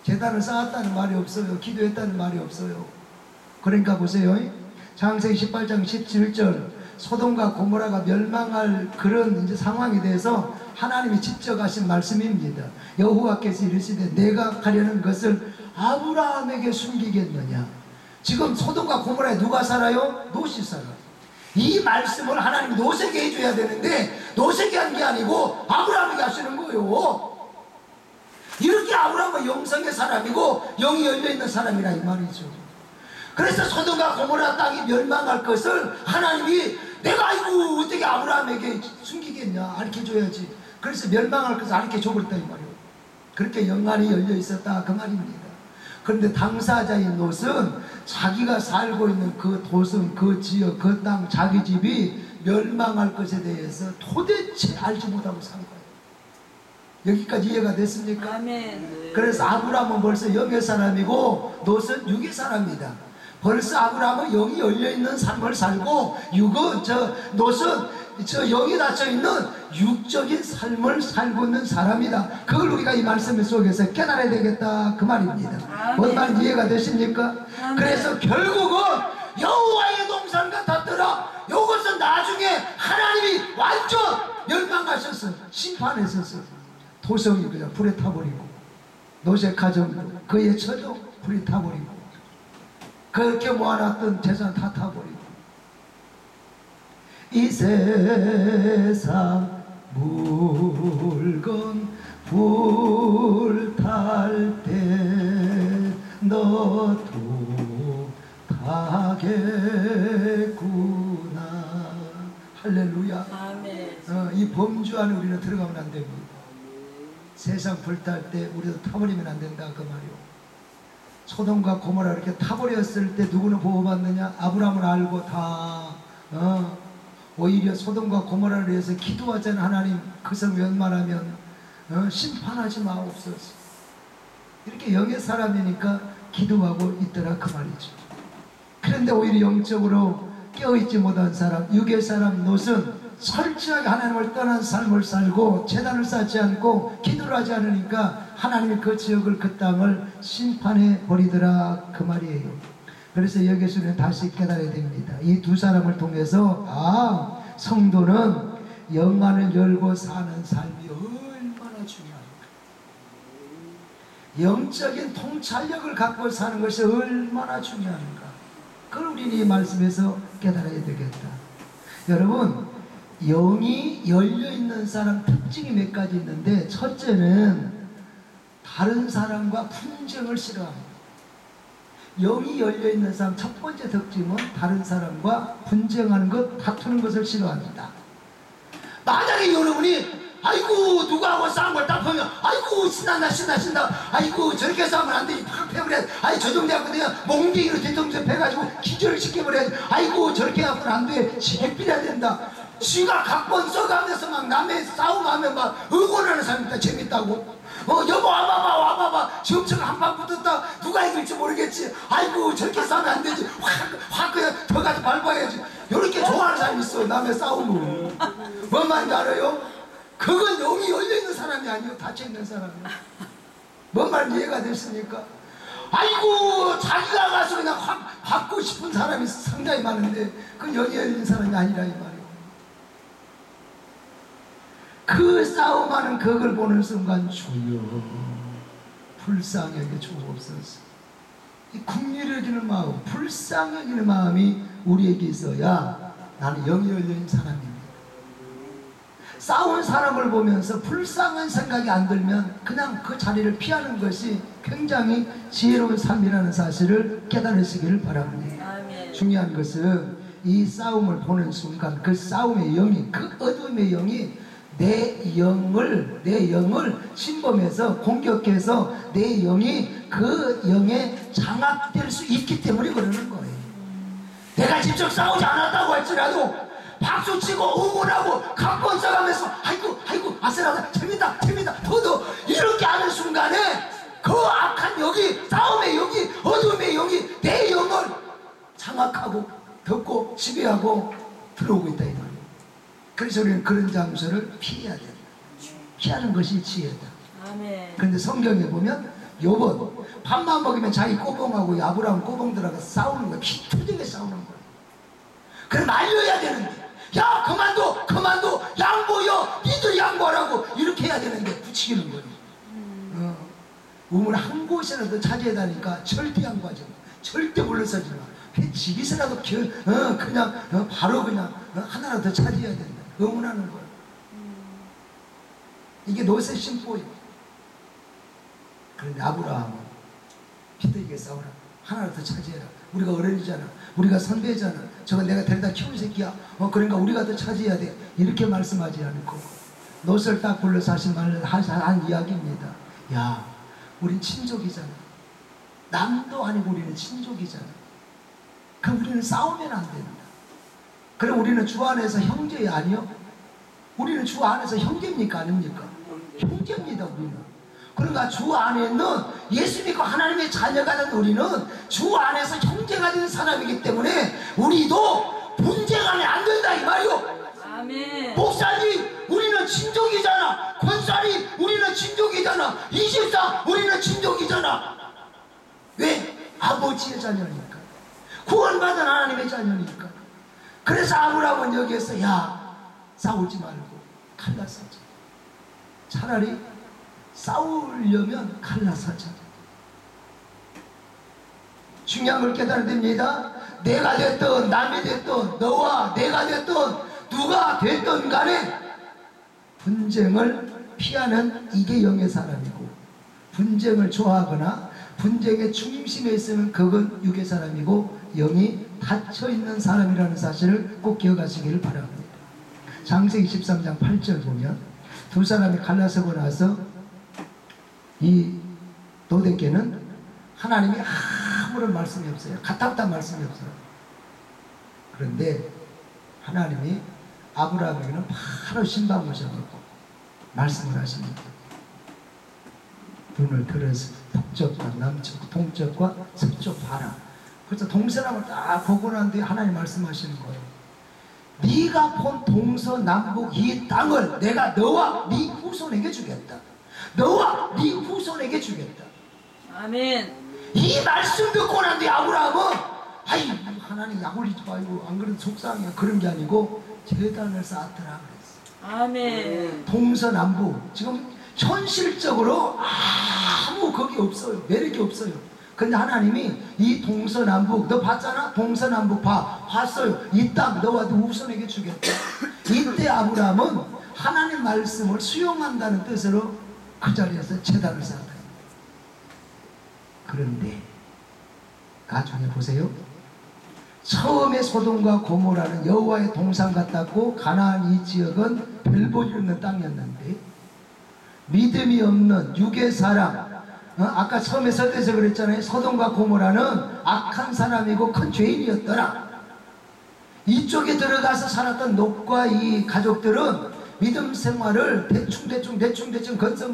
제단을 쌓았다는 말이 없어요. 기도했다는 말이 없어요. 그러니까 보세요. 창세기 18장 17절 소돔과 고모라가 멸망할 그런 이제 상황에 대해서 하나님이 직접 하신 말씀입니다. 여호와께서 이르시되 내가 가려는 것을 아브라함에게 숨기겠느냐. 지금 소돔과 고모라에 누가 살아요? 롯이 살아요. 이 말씀을 하나님이 롯에게 해줘야 되는데 롯에게 한 게 아니고 아브라함에게 하시는 거예요. 이렇게 아브라함은 영성의 사람이고 영이 열려있는 사람이라 이 말이죠. 그래서 소돔과 고모라 땅이 멸망할 것을 하나님이 내가 아이고 어떻게 아브라함에게 숨기겠냐, 알려줘야지. 그래서 멸망할 것을 알려줘버렸다 이 말이에요. 그렇게 영안이 열려있었다 그 말입니다. 그런데 당사자인 롯은 자기가 살고 있는 그 도성, 그 지역, 그 땅, 자기 집이 멸망할 것에 대해서 도대체 알지 못하고 산 거예요. 여기까지 이해가 됐습니까? 아멘. 그래서 아브라함은 벌써 영의 사람이고 롯은 육의 사람이다. 벌써 아브라함은 영이 열려있는 삶을 살고 롯은 저 영이 닫혀있는 육적인 삶을 살고 있는 사람이다. 그걸 우리가 이 말씀 속에서 깨달아야 되겠다 그 말입니다. 뭔 말인지 이해가 되십니까? 아멘. 그래서 결국은 여호와의 동산 같았더라. 이것은 나중에 하나님이 완전 멸망하셨어. 심판하셨어. 도성이 그냥 불에 타버리고 롯의 가정도 그의 처도 불에 타버리고 그렇게 모아놨던 재산 다 타버리고 이 세상 물건 불탈 때 너도 타겠구나. 할렐루야. 아멘. 이 범주 안에 우리는 들어가면 안 됩니다. 세상 불탈 때 우리도 타버리면 안 된다 그 말이요. 소돔과 고모라 이렇게 타버렸을 때 누구는 보호받느냐? 아브라함을 알고 다 오히려 소돔과 고모라를 위해서 기도하자는 하나님 그 성 웬만하면 심판하지 마옵소서. 이렇게 영의 사람이니까 기도하고 있더라 그 말이죠. 그런데 오히려 영적으로 깨어있지 못한 사람, 육의 사람 롯은 철저하게 하나님을 떠난 삶을 살고 제단을 쌓지 않고 기도를 하지 않으니까 하나님이 그 지역을 그 땅을 심판해 버리더라 그 말이에요. 그래서 여기서 우리는 다시 깨달아야 됩니다. 이 두 사람을 통해서 성도는 영안을 열고 사는 삶이 얼마나 중요한가, 영적인 통찰력을 갖고 사는 것이 얼마나 중요한가, 그걸 우리는 이 말씀에서 깨달아야 되겠다. 여러분, 영이 열려있는 사람 특징이 몇 가지 있는데 첫째는 다른 사람과 분쟁을 싫어합니다. 영이 열려있는 사람 첫 번째 특징은 다른 사람과 분쟁하는 것, 다투는 것을 싫어합니다. 만약에 여러분이 아이고 누구하고 싸운 걸 딱 보면 아이고 신난다 아이고 저렇게 싸우면 안 되지 팍 패버려야지, 아이 저 정도 하고 그냥 몽둥이로 뒤통수에 패가지고 기절을 시켜버려야지, 아이고 저렇게 하고는 안 돼, 지게필해야 된다. 지가 각본 써가면서 막 남의 싸움하면 막 응원하는 사람이 있다. 재밌다고. 여보 와봐봐 지금처럼 한판 붙었다 누가 이길지 모르겠지, 아이고 저렇게 싸우면 안 되지, 확 그냥 더 가서 밟아야지. 이렇게 좋아하는 사람이 있어. 남의 싸움을. 뭔 말인지 알아요? 그건 영이 열려있는 사람이 아니고 닫혀있는 사람이야. 뭔 말인지 이해가 됐습니까? 아이고 자기가 가서 그냥 확 받고 싶은 사람이 상당히 많은데 그건 영이 열린 사람이 아니라 이 말이에요. 그 싸움하는 그걸 보는 순간 주여 불쌍히 여겨 주옵소서. 이 긍휼히 여기는 마음, 불쌍히 여기는 마음이 우리에게 있어야 나는 영이 열린 사람입니다. 싸운 사람을 보면서 불쌍한 생각이 안 들면 그냥 그 자리를 피하는 것이 굉장히 지혜로운 삶이라는 사실을 깨달으시기를 바랍니다. 아멘. 중요한 것은 이 싸움을 보는 순간 그 싸움의 영이, 그 어둠의 영이 내 영을 침범해서 공격해서 내 영이 그 영에 장악될 수 있기 때문에 그러는 거예요. 내가 직접 싸우지 않았다고 할지라도 박수치고 응원하고 각본 써가면서 아이고 아슬아슬 재밌다 더 이렇게 하는 순간에 그 악한 영이, 싸움의 영이, 어둠의 영이 내 영을 장악하고 덮고 지배하고 들어오고 있다 이 말이에요. 그래서 우리는 그런 장소를 피해야 된다. 피하는 것이 지혜다. 아멘. 그런데 성경에 보면 욥은 밥만 먹으면 자기 꼬봉하고 아브라함 꼬봉 들어가 싸우는 거야. 피투되게 싸우는 거야. 그럼 말려야 되는데, 야 그만둬 양보여, 니들 양보하라고 이렇게 해야 되는데 부추기는 거야. 우물 한 곳이라도 차지해야 되니까 절대 양보하지 마. 절대 물러서지 마. 지기서라도 바로 그냥 하나라도 더 차지해야 된다. 응원하는 거야. 이게 노세 심보예요. 그런데 아브라함은 피드에게 싸우라. 하나라도 더 차지해라. 우리가 어른이잖아. 우리가 선배잖아. 저건 내가 데려다 키운 새끼야. 그러니까 우리가 더 차지해야 돼. 이렇게 말씀하지 않고 롯을 딱 불러서 한 이야기입니다. 야, 우린 친족이잖아. 남도 아니고 우리는 친족이잖아. 그럼 우리는 싸우면 안 된다. 그럼 우리는 주 안에서 형제 아니요? 우리는 주 안에서 형제입니까 아닙니까? 형제입니다. 우리는. 그러니까 주 안에는 예수 믿고 하나님의 자녀가 된 우리는 주 안에서 형제가 된 사람이기 때문에 우리도 분쟁하면 안 된다 이 말이요. 아멘. 목사님 우리는 친족이잖아. 권사님 우리는 친족이잖아. 24 우리는 친족이잖아. 왜? 아버지의 자녀니까. 구원받은 하나님의 자녀니까. 그래서 아브라함은 여기에서 야 싸우지 말고 갈라서자. 차라리 싸우려면 갈라서자. 중요한 걸 깨달아야 됩니다. 내가 됐든 남이 됐든 너와 내가 됐든 누가 됐든 간에 분쟁을 피하는 이게 영의 사람이고, 분쟁을 좋아하거나 분쟁의 중심에 있으면 그건 육의 사람이고 영이 닫혀있는 사람이라는 사실을 꼭 기억하시기를 바랍니다. 창세기 13장 8절 보면 두 사람이 갈라서고 나서 이 도대께는 하나님이 아무런 말씀이 없어요. 가타부타 말씀이 없어요. 그런데 하나님이 아브라함에게는 바로 신방 모셔놓고 말씀을 하십니다. 눈을 들어서 북쪽과 남쪽, 동쪽과 서쪽 봐라. 그래서 동서남을 딱 보고 난 뒤에 하나님 말씀하시는 거예요. 네가 본 동서남북 이 땅을 내가 너와 네 후손에게 주겠다. 너와 네 후손에게 주겠다. 아멘. 이 말씀 듣고 난 뒤에 아브라함은 아이 하나님 약 올리지 말고 안 그래도 속상해. 그런 게 아니고 제단을 쌓더라 그랬어. 아멘. 동서남북 지금 현실적으로 아무 거기 없어요. 매력이 없어요. 근데 하나님이 이 동서남북 너 봤잖아? 동서남북 봤어요. 이 땅 너와 네 후손에게 주겠다. 이때 아브라함은 하나님 말씀을 수용한다는 뜻으로 그 자리에서 제단을 쌓았다. 그런데 나중에 보세요. 처음에 소돔과 고모라는 여호와의 동산 같았고 가나안 이 지역은 별 볼 일 없는 땅이었는데 믿음이 없는 육의 사람, 아까 처음에 설교에서 그랬잖아요. 소돔과 고모라는 악한 사람이고 큰 죄인이었더라. 이쪽에 들어가서 살았던 롯과 이 가족들은 믿음 생활을 대충 건성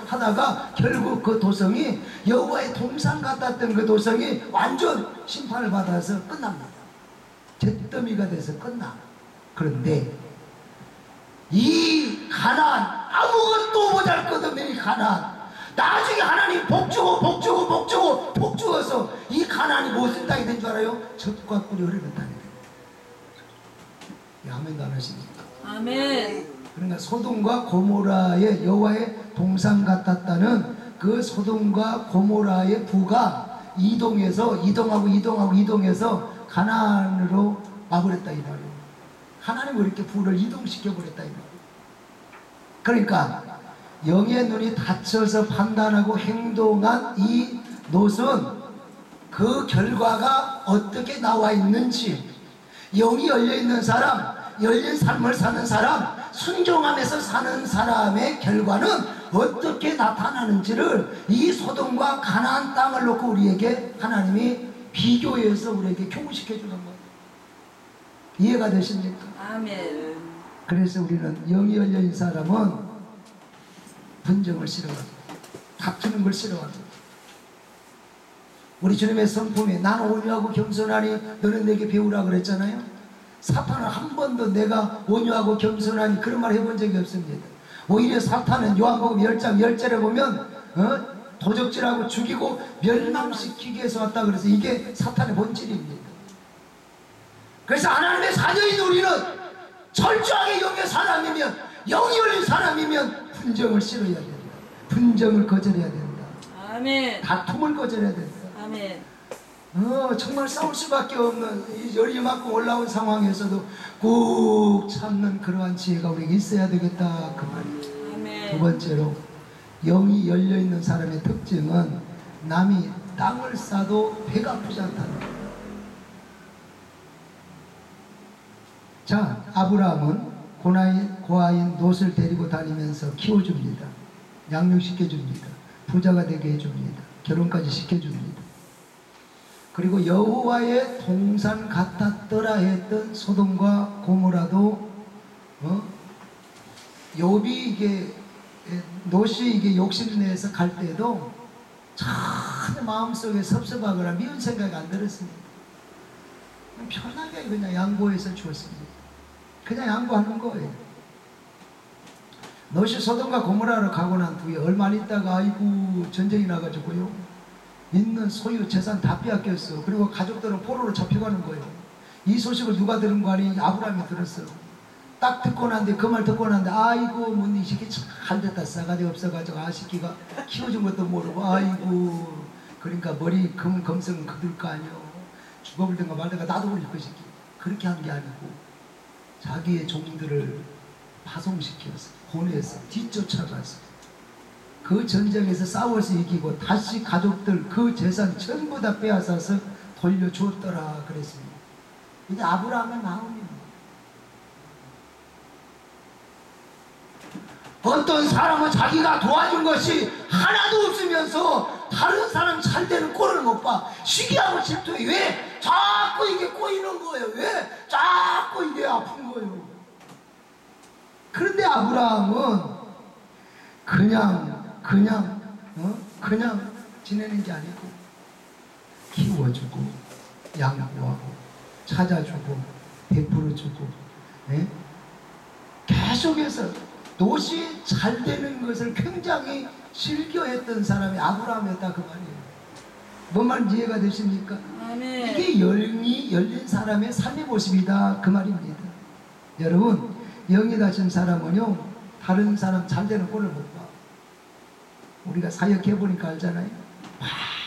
하다가 결국 그 도성이 여호와의 동산 같았던 그 도성이 완전 심판을 받아서 끝납니다. 잿더미가 돼서 끝나. 그런데 이 가나안, 아무것도 보잘것없는 이 가나안, 나중에 하나님 복 주어서 이 가나안이 무슨 땅이 된 줄 알아요? 젖과 꿀이 흐르는 땅이 된 거예요. 아멘도 안 하십니까? 아멘. 그러니까 소돔과 고모라의 여호와의 동산 같았다는 그 소돔과 고모라의 부가 이동해서 가나안으로 와버렸다 이 말이에요. 하나님이 이렇게 부를 이동시켜버렸다 이 말이에요. 그러니까 영의 눈이 닫혀서 판단하고 행동한 이 롯은 그 결과가 어떻게 나와 있는지, 영이 열려있는 사람, 열린 삶을 사는 사람, 순종하면서 사는 사람의 결과는 어떻게 나타나는지를 이 소돔과 가나안 땅을 놓고 우리에게 하나님이 비교해서 우리에게 교훈시켜 주는 거예요. 이해가 되십니까? 아멘. 그래서 우리는 영이 열려있는 사람은 분정을 싫어합니다. 다투는 걸 싫어합니다. 우리 주님의 성품이 나는 온유하고 겸손하니 너는 내게 배우라 그랬잖아요. 사탄은 한 번도 내가 온유하고 겸손하니 그런 말 해본 적이 없습니다. 오히려 사탄은 요한복음 10장 10절에 보면 도적질하고 죽이고 멸망시키기 위해서 왔다 그래서 이게 사탄의 본질입니다. 그래서 하나님의 자녀인 우리는 철저하게 영의 사람이면, 영이 열린 사람이면 분정을 싫어야 된다. 분정을 거절해야 된다. 아멘. 다툼을 거절해야 된다. 아멘. 정말 싸울 수밖에 없는 이 열이 맞고 올라온 상황에서도 꾹 참는 그러한 지혜가 우리에게 있어야 되겠다 그 말이에요. 아멘. 두 번째로 영이 열려있는 사람의 특징은 남이 땅을 싸도 배가 아프지 않다는 거예요. 자, 아브라함은 고아인 롯을 데리고 다니면서 키워줍니다. 양육시켜줍니다. 부자가 되게 해줍니다. 결혼까지 시켜줍니다. 그리고 여호와의 동산 같았더라 했던 소돔과 고모라도 욥이 롯이 이게 욕심내서 갈 때도 전혀 마음속에 섭섭하거나 미운 생각이 안 들었습니다. 편하게 그냥 양보해서 주었습니다. 그냥 양보하는 거예요. 롯이 소돔과 고모라로 가고 난 뒤에 얼마 안 있다가 아이고 전쟁이 나가지고요, 있는 소유 재산 다 빼앗겼어. 그리고 가족들은 포로로 잡혀가는 거예요. 이 소식을 누가 들은 거 아니? 아브라함이 들었어. 딱 듣고 난데 그 말 듣고 난데 아이고 뭔 이 새끼 잘 됐다. 싸가지 없어가지고 아시키가 키워준 것도 모르고 아이고, 그러니까 머리 검성은 그들 거 아니요. 죽어버리든가 말든가 나도 모르고 그 새끼. 그렇게 한 게 아니고 자기의 종들을 파송시켜서 보내서 뒤쫓아가서 그 전쟁에서 싸워서 이기고 다시 가족들 그 재산 전부 다 빼앗아서 돌려주었더라 그랬습니다. 이게 아브라함의 마음입니다. 어떤 사람은 자기가 도와준 것이 하나도 없으면서 다른 사람 잘 되는 꼴을 못 봐. 시기하고 질투해. 왜? 자꾸 이게 꼬이는 거예요. 왜? 자꾸 이게 아픈 거예요. 그런데 아브라함은 그냥 지내는 게 아니고 키워주고 양보하고 찾아주고 베풀어주고, 네? 계속해서 롯이 잘 되는 것을 굉장히 즐겨했던 사람이 아브라함이었다 그 말이에요. 뭔 말인지 이해가 되십니까? 아멘. 이게 영이 열린 사람의 삶의 모습이다 그 말입니다. 여러분, 영이 닫힌 사람은요 다른 사람 잘 되는 꼴을 못 봐. 우리가 사역해보니까 알잖아요.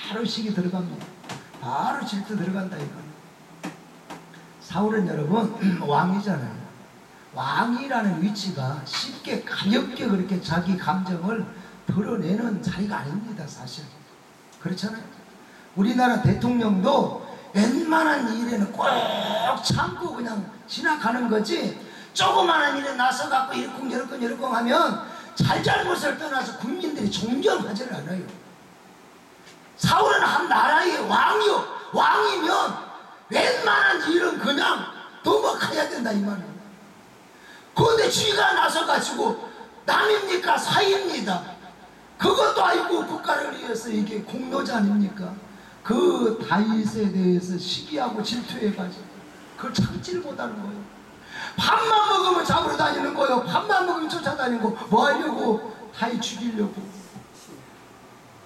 바로 시기 들어갑니다. 바로 질투 들어간다 이거는. 사울은 여러분 왕이잖아요. 왕이라는 위치가 쉽게 가볍게 그렇게 자기 감정을 드러내는 자리가 아닙니다 사실. 그렇잖아요. 우리나라 대통령도 웬만한 일에는 꼭 참고 그냥 지나가는 거지, 조그마한 일에 나서갖고 이러쿵 하면 잘잘못을 떠나서 국민들이 존경하지를 않아요. 사울은 한 나라의 왕이면 웬만한 일은 그냥 넘어가야 된다 이 말이에요. 그런데 쥐가 나서가지고 남입니까 사입니다. 그것도 아니고 국가를 위해서 이게 공로자 아닙니까? 그 다윗에 대해서 시기하고 질투해가지고 그걸 참지를 못하는 거예요. 밥만 먹으면 잡으러 다니는 거예요. 밥만 먹으면 쫓아다니고 뭐 하려고? 다윗 죽이려고.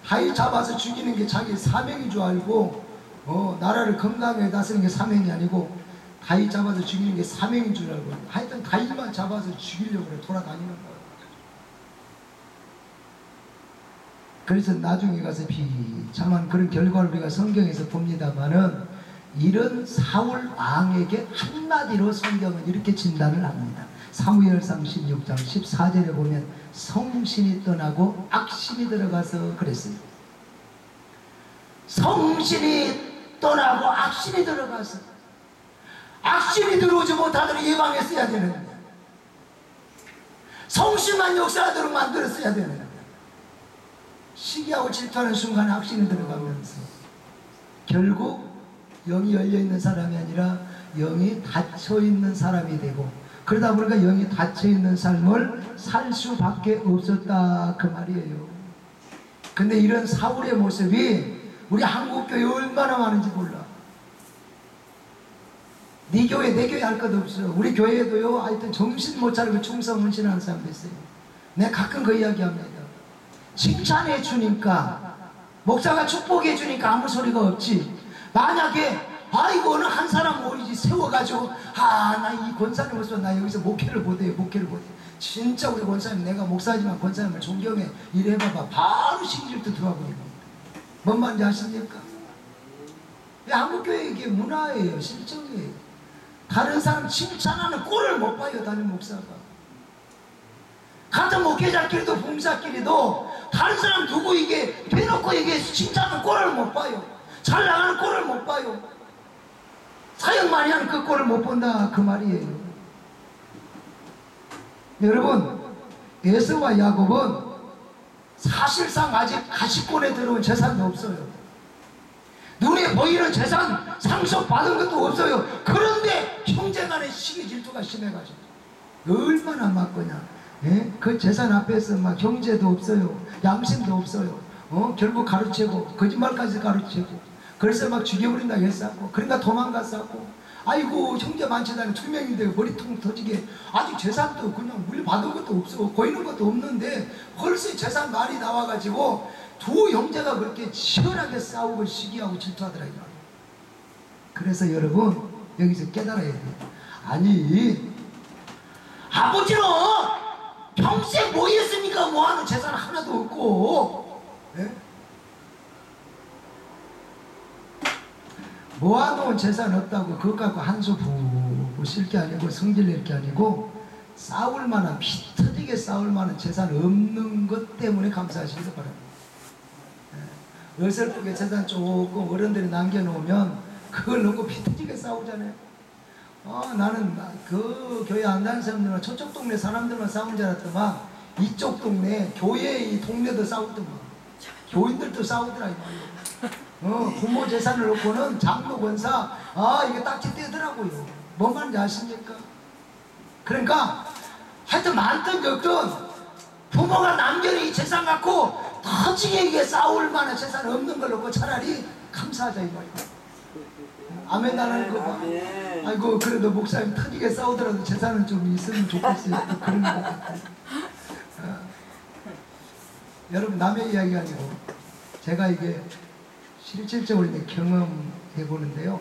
다윗 잡아서 죽이는 게 자기 사명인 줄 알고 나라를 건강하게 다스리는 게 사명이 아니고 다윗 잡아서 죽이는 게 사명인 줄 알고 하여튼 다윗만 잡아서 죽이려고 그래 돌아다니는 거예요. 그래서 나중에 가서 비참한 그런 결과를 우리가 성경에서 봅니다만은, 이런 사울 왕에게 한마디로 성경은 이렇게 진단을 합니다. 사무엘상 16장 14절에 보면 성신이 떠나고 악신이 들어가서 그랬어요. 성신이 떠나고 악신이 들어가서. 악신이 들어오지 못하도록 예방했어야 되는데, 성심한 역사하도록 만들었어야 되는데, 시기하고 질투하는 순간에 악신이 들어가면서 결국 영이 열려있는 사람이 아니라 영이 닫혀있는 사람이 되고, 그러다 보니까 영이 닫혀있는 삶을 살 수밖에 없었다 그 말이에요. 근데 이런 사울의 모습이 우리 한국교회 얼마나 많은지 몰라. 네 교회 내 교회 할 것 없어. 우리 교회에도요, 하여튼 정신 못 차리고 충성 헌신하는 사람도 있어요. 내가 가끔 그 이야기 합니다. 칭찬해 주니까, 목사가 축복해 주니까 아무 소리가 없지. 만약에 아이고 어느 한 사람 오이지 세워가지고 나 이 권사님 모습 나 여기서 목회를 못해요, 목회를 못해. 진짜 우리 권사님, 내가 목사지만 권사님을 존경해, 이래봐봐 바로 신길도 들어와 버리는 겁니다. 뭔 말인지 아십니까? 한국교회 이게 문화예요, 실정이에요. 다른 사람 칭찬하는 꼴을 못 봐요, 다른 목사가. 같은 목회자끼리도 봉사끼리도 다른 사람 누구 이게 대놓고 이게 칭찬하는 꼴을 못 봐요. 잘 나가는 꼴을 못 봐요. 사역 많이 하는 그 꼴을 못 본다 그 말이에요. 여러분, 에서와 야곱은 사실상 아직 가시권에 들어온 재산도 없어요. 눈에 보이는 재산 상속받은 것도 없어요. 그런데 형제간의 시기 질투가 심해가지고 얼마나 맞거냐. 예? 그 재산 앞에서 막 형제도 없어요, 양심도 없어요. 결국 가르치고 거짓말까지 가르치고, 그래서 막 죽여버린다고 했었고, 그러니까 도망갔었고, 아이고 형제 많지다니 2명인데 머리통 터지게 아직 재산도 그냥 물 받은 것도 없어, 보이는 것도 없는데 벌써 재산 말이 나와가지고 두 형제가 그렇게 치열하게 싸우고 시기하고 질투하더라. 그래서 여러분 여기서 깨달아야 돼요. 아니 아버지는 평생 뭐 했습니까? 뭐하는 재산 하나도 없고, 예? 모아놓은 재산 없다고 그것 갖고 한수 부부 쉴 게 아니고 성질 낼 게 아니고, 싸울 만한, 피 터지게 싸울 만한 재산 없는 것 때문에 감사하시기 바랍니다. 어설프게 재산 조금 어른들이 남겨놓으면 그걸 놓고 피 터지게 싸우잖아요. 나는 그 교회 안 다니는 사람들은 저쪽 동네 사람들만 싸우는 줄 알았더만 이쪽 동네 교회 이 동네도 싸우더만 교인들도 싸우더라 이 말이에요. 부모 재산을 놓고는 장로 권사 이게 딱지 떼더라고요. 뭔 말인지 아십니까? 그러니까 하여튼 많든 적든 부모가 남겨놓은 이 재산 갖고 터지게 이게 싸울 만한 재산 없는 걸 놓고 차라리 감사하자 이 말이에요. 아멘 나라는 거 봐. 아이고 그래도 목사님 터지게 싸우더라도 재산은 좀 있으면 좋겠어요. 또 그런 거 같아요. 여러분 남의 이야기가 아니고 제가 이게 실질적으로 경험해 보는데요.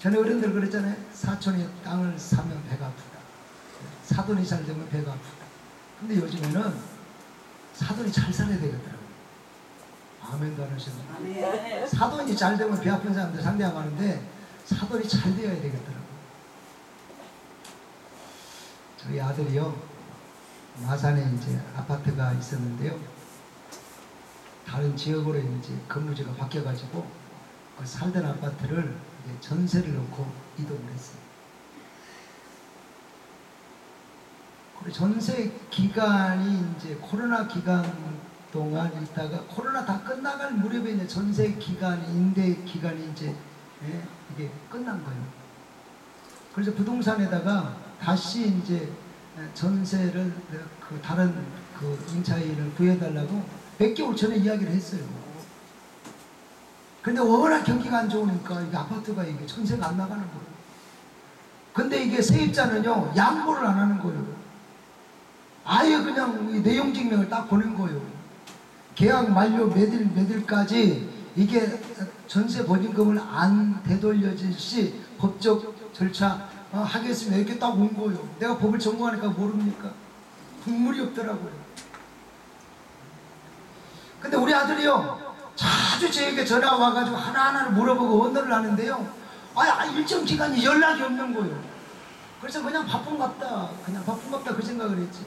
전에 어른들 그랬잖아요. 사촌이 땅을 사면 배가 아프다. 사돈이 잘 되면 배가 아프다. 근데 요즘에는 사돈이 잘 살아야 되겠더라고요. 아멘도 안 하시는. 사돈이 잘 되면 배 아픈 사람들 상대하고 하는데 사돈이 잘 되어야 되겠더라고요. 저희 아들이요, 마산에 이제 아파트가 있었는데요. 다른 지역으로 이제 근무지가 바뀌어가지고 그 살던 아파트를 이제 전세를 놓고 이동을 했어요. 그리고 전세 기간이 이제 코로나 기간 동안 있다가 코로나 다 끝나갈 무렵에 이제 전세 기간, 임대 기간이 이제 이게 끝난 거예요. 그래서 부동산에다가 다시 이제 전세를 그 다른 그 임차인을 구해달라고 몇 개월 전에 이야기를 했어요. 근데 워낙 경기가 안 좋으니까 이게 아파트가 이게 전세가 안 나가는 거예요. 근데 이게 세입자는요 양보를 안 하는 거예요. 아예 그냥 이 내용 증명을 딱 보낸 거예요. 계약 만료 몇일까지 이게 전세 보증금을 안 되돌려질 시 법적 절차 하겠습니다. 이렇게 딱 온 거예요. 내가 법을 전공하니까 모릅니까? 국물이 없더라고요. 근데 우리 아들이요 자주 저에게 전화 와가지고 하나하나를 물어보고 언어를 하는데요, 일정 기간이 연락이 없는 거예요. 그래서 그냥 바쁜갑다, 그 생각을 했지.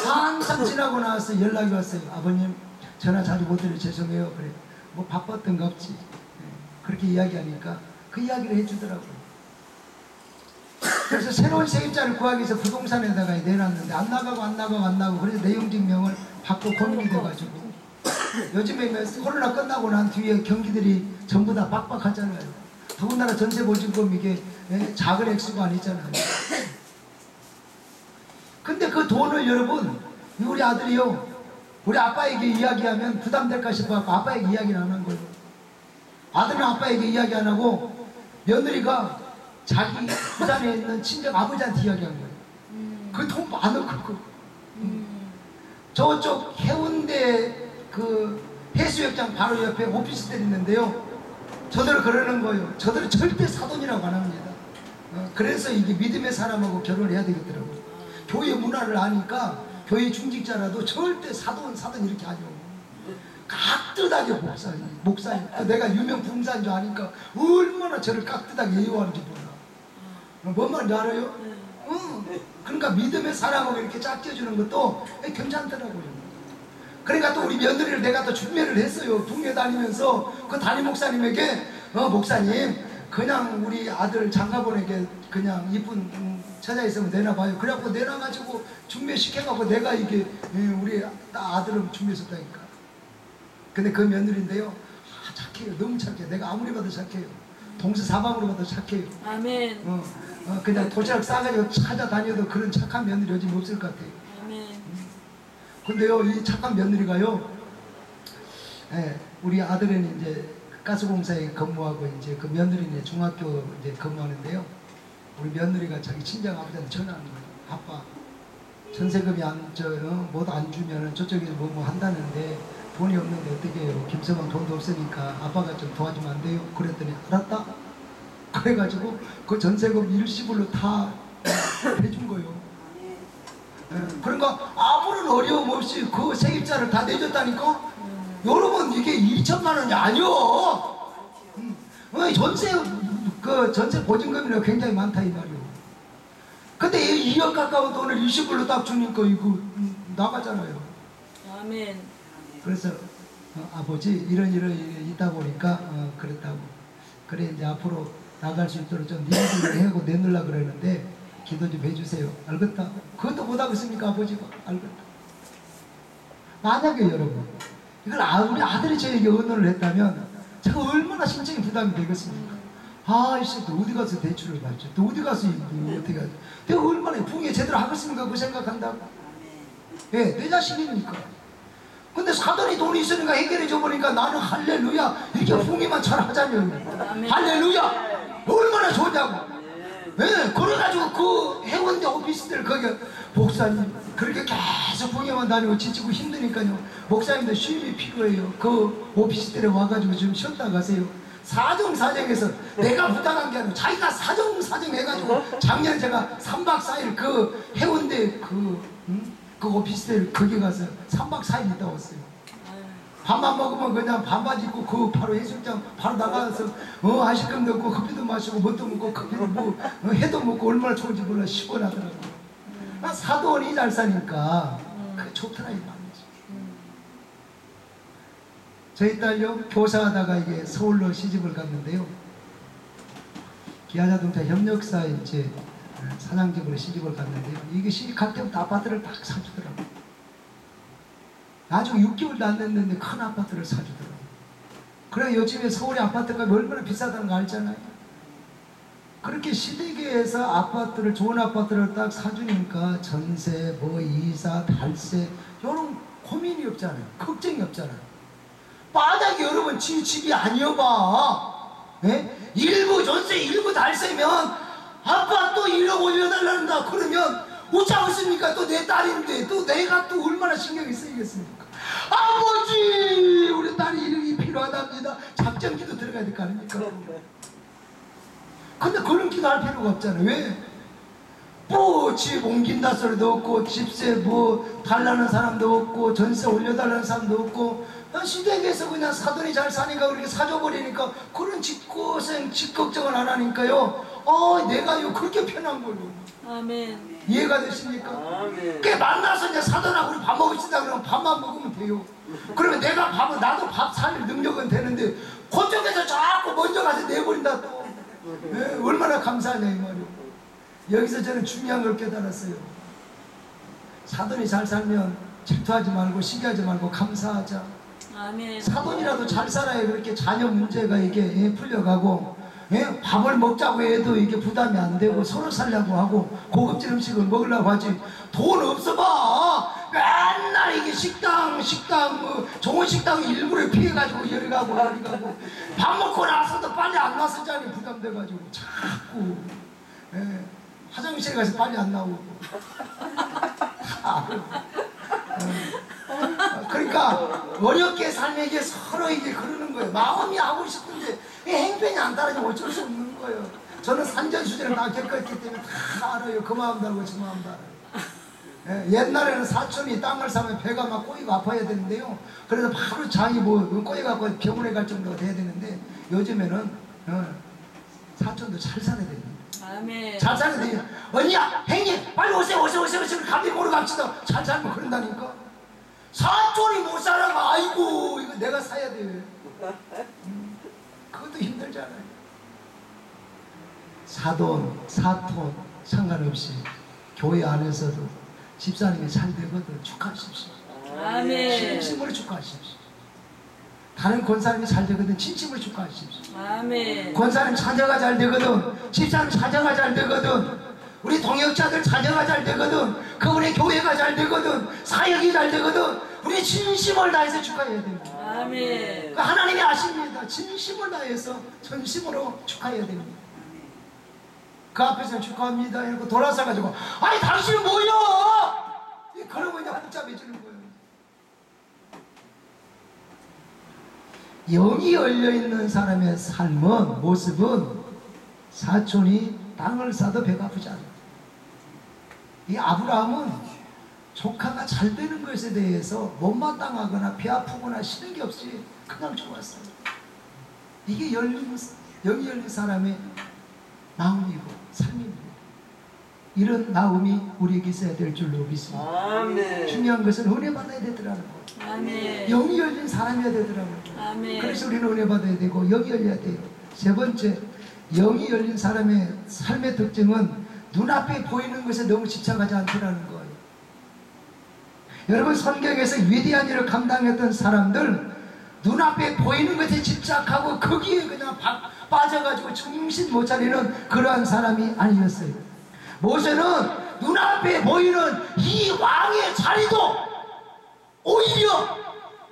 항상 지나고 나서 연락이 왔어요. 아버님 전화 자주 못 드려 죄송해요. 그래 뭐 바빴던가 없지. 그렇게 이야기하니까 그 이야기를 해주더라고요. 그래서 새로운 세입자를 구하기 위해서 부동산에다가 내놨는데 안 나가고 그래서 내용증명을 받고 고민이 돼가지고 요즘에 코로나 끝나고 난 뒤에 경기들이 전부 다 빡빡하잖아요. 더군다나 전세보증금 이게 작은 액수가 아니잖아요. 근데 그 돈을 여러분 우리 아들이요 우리 아빠에게 이야기하면 부담될까 싶어서 아빠에게 이야기를 안 한 거예요. 아들은 아빠에게 이야기 안 하고 며느리가 자기 부산에 있는 친정 아버지한테 이야기한 거예요. 그 돈 많은 거. 저쪽 해운대 그 해수욕장 바로 옆에 오피스텔 있는데요. 저들 그러는 거예요. 저들은 절대 사돈이라고 안 합니다. 그래서 이게 믿음의 사람하고 결혼을 해야 되겠더라고요. 교회 문화를 아니까 교회 중직자라도 절대 사돈 이렇게 하죠. 깍듯하게 목사님. 내가 유명 부흥사인 줄 아니까 얼마나 저를 깍듯하게 예우하는지 몰라. 뭔 말인지 알아요? 그러니까 믿음의 사람하고 이렇게 짝져주는 것도 괜찮더라고요. 그러니까 또 우리 며느리를 내가 또 중매를 했어요. 동네 다니면서 그 담임 목사님에게 목사님 그냥 우리 아들 장가보내게 그냥 이쁜 처자 있으면 내놔봐요. 그래갖고 내놔가지고 중매시켜갖고 내가 이게 우리 아들을 중매했었다니까. 근데 그 며느리인데요 착해요. 너무 착해요. 내가 아무리 봐도 착해요. 동서사방으로 봐도 착해요. 아멘. 그냥 도시락 싸가지고 찾아다녀도 그런 착한 며느리 요즘 없을 것 같아요. 아멘. 근데요 이 착한 며느리가요 우리 아들은 이제 가스공사에 근무하고 이제 그 며느리는 중학교 이제 근무하는데요. 우리 며느리가 자기 친정 아버지한테 전화하는 거예요. 아빠 전세금이 뭐도 안 주면은 저쪽에서 뭐 한다는데 돈이 없는데 어떻게 해요? 김서방 돈도 없으니까 아빠가 좀 도와주면 안 돼요? 그랬더니 알았다. 그래가지고 그 전세금 일시불로 다 해준 거예요. 그러니까 아무런 어려움 없이 그 세입자를 다 내줬다니까. 여러분 이게 2천만 원이 아니요. 전세 보증금이 굉장히 많다 이 말이요. 근데 2억 가까운 돈을 일시불로 딱 주니까 이거 나가잖아요. 아멘. 그래서 아버지 이런 일이 있다 보니까 그랬다고. 그래 이제 앞으로 나갈 수 있도록 좀 니들을 하고 내놓으려고 그러는데 기도 좀 해주세요. 알겠다? 그것도 못하고 있습니까 아버지가? 알겠다. 만약에 여러분 이걸 우리 아들이 저에게 의논을 했다면 제가 얼마나 심적인 부담이 되겠습니까? 이씨 또 어디 가서 대출을 받죠? 또 어디 가서 이거 어떻게 하죠? 내가 얼마나 부흥에 제대로 하겠습니까? 그 생각한다고? 내 자신이니까. 근데 사돈이 돈이 있으니까 해결해 줘 보니까 나는 할렐루야 이렇게 부흥이만 잘 하자면 할렐루야 얼마나 좋냐고. 그래가지고 그 해운대 오피스텔 거기 목사님 그렇게 계속 부흥회만 다니고 지치고 힘드니까요 목사님들 쉼이 필요해요. 그 오피스텔에 와가지고 좀 쉬었다 가세요. 사정사정해서 내가 부탁한 게 아니라 자기가 사정 해가지고 작년 제가 3박 4일 그 해운대 그 오피스텔 거기 가서 3박 4일 있다 왔어요. 밥만 먹으면 그냥 반바지 입고 그 바로 해수욕장 바로 나가서 아이스크림도 먹고 커피도 마시고 뭣도 먹고 커피도 뭐 해도 먹고 얼마나 좋은지 몰라 시원하더라고요. 사돈이 잘 사니까 그게 좋더라 이 말이지. 저희 딸요 교사하다가 이게 서울로 시집을 갔는데요. 기아자동차 협력사 이제 사장집으로 시집을 갔는데요. 이게 시집갈 때부터 아파트를 딱 사주더라고요. 나중에 6개월도 안 됐는데 큰 아파트를 사주더라고요. 그래 요즘에 서울의 아파트가 얼마나 비싸다는 거 알잖아요. 그렇게 시댁에서 아파트를 좋은 아파트를 딱 사주니까 전세, 뭐 이사, 달세 이런 고민이 없잖아요. 걱정이 없잖아요. 만약에 여러분 집이 아니어봐. 일부 전세, 일부 달세면 아빠 또 1억 올려달란다 그러면 어쩌겠습니까? 또 내 딸인데 또 내가 또 얼마나 신경이 쓰이겠습니까? 아버지 우리 딸이 이력이 필요하답니다. 작전기도 들어가야 될 거 아닙니까? 근데 그런 기도 할 필요가 없잖아요. 왜? 뭐 집 옮긴다 소리도 없고 집세 뭐 달라는 사람도 없고 전세 올려달라는 사람도 없고 시댁에서 그냥 사돈이 잘 사니까 그렇게 사줘버리니까 그런 집고생 집 걱정을 안 하니까요. 내가요 그렇게 편한 거예요. 아멘. 이해가 되십니까? 그 만나서 이제 사돈하고 우리 밥 먹읍시다 그러면 밥만 먹으면 돼요. 그러면 내가 나도 밥 살 능력은 되는데 그쪽에서 자꾸 먼저 가서 내버린다 또. 얼마나 감사하냐 이 말이요. 여기서 저는 중요한 걸 깨달았어요. 사돈이 잘 살면 질투하지 말고 시기하지 말고 감사하자. 아멘. 사돈이라도 잘 살아야 그렇게 자녀 문제가 이게 풀려가고, 밥을 먹자고 해도 이게 부담이 안 되고 서로 살려고 하고 고급진 음식을 먹으려고 하지. 돈 없어봐. 맨날 이게 식당 뭐 좋은 식당 일부러 피해가지고 여기 가고 밥 먹고 나서도 빨리 안 나서자니 부담돼가지고 자꾸 화장실 가서 빨리 안 나오고. 그러니까 어렵게 살면 서로 이게 그러는 거예요. 마음이 하고 싶은데 행편이 안 따라주면 어쩔 수 없는 거예요. 저는 산전수전을 다 겪었기 때문에 다 알아요. 그 마음도 알고 저 마음도 알아요. 옛날에는 사촌이 땅을 사면 배가 막 꼬이고 아파야 되는데요. 그래서 바로 장이 꼬여갖고 병원에 갈 정도가 돼야 되는데 요즘에는 사촌도 잘 살아야 됩니다. 아멘. 잘 살아야 돼요. 언니야, 형님, 빨리 오세요. 감기 모르 갑시다. 잘 살면 그런다니까. 사촌이 못 살아가. 아이고, 이거 내가 사야 돼. 그것도 힘들잖아요. 사돈, 사촌 상관없이 교회 안에서도 집사님이 잘 되거든 축하하십시오. 아멘. 진심으로 축하하십시오. 다른 권사님이 잘 되거든 진심으로 축하하십시오. 아멘. 권사님 자녀가 잘 되거든, 집사님 자녀가 잘 되거든, 우리 동역자들 자녀가 잘 되거든, 그분의 교회가 잘 되거든, 사역이 잘 되거든, 우리 진심을 다해서 축하해야 됩니다. 아멘. 하나님이 아십니다. 진심을 다해서 전심으로 축하해야 됩니다. 그 앞에서 축하합니다 이러고 돌아서 가지고 아니 당신은 뭐야? 그러면 그냥 복잡해지는 거예요. 영이 열려있는 사람의 삶은, 모습은 사촌이 땅을 사도 배가 아프지 않아요. 이 아브라함은 조카가 잘 되는 것에 대해서 못마땅하거나 배 아프거나 싫은 게 없이 그냥 좋았어요. 이게 영이 열린 사람의 마음이고 삶입니다. 이런 마음이 우리에게 있어야 될 줄로 믿습니다. 아멘. 중요한 것은 은혜 받아야 되더라는 거예요. 아멘. 영이 열린 사람이어야 되더라고요. 아멘. 그래서 우리는 은혜 받아야 되고 영이 열려야 돼요. 세 번째, 영이 열린 사람의 삶의 특징은 눈앞에 보이는 것에 너무 집착하지 않더라는 거예요. 여러분, 성경에서 위대한 일을 감당했던 사람들 눈앞에 보이는 것에 집착하고 거기에 그냥 빠져가지고 정신 못 차리는 그러한 사람이 아니었어요. 모세는 눈앞에 보이는 이 왕의 자리도 오히려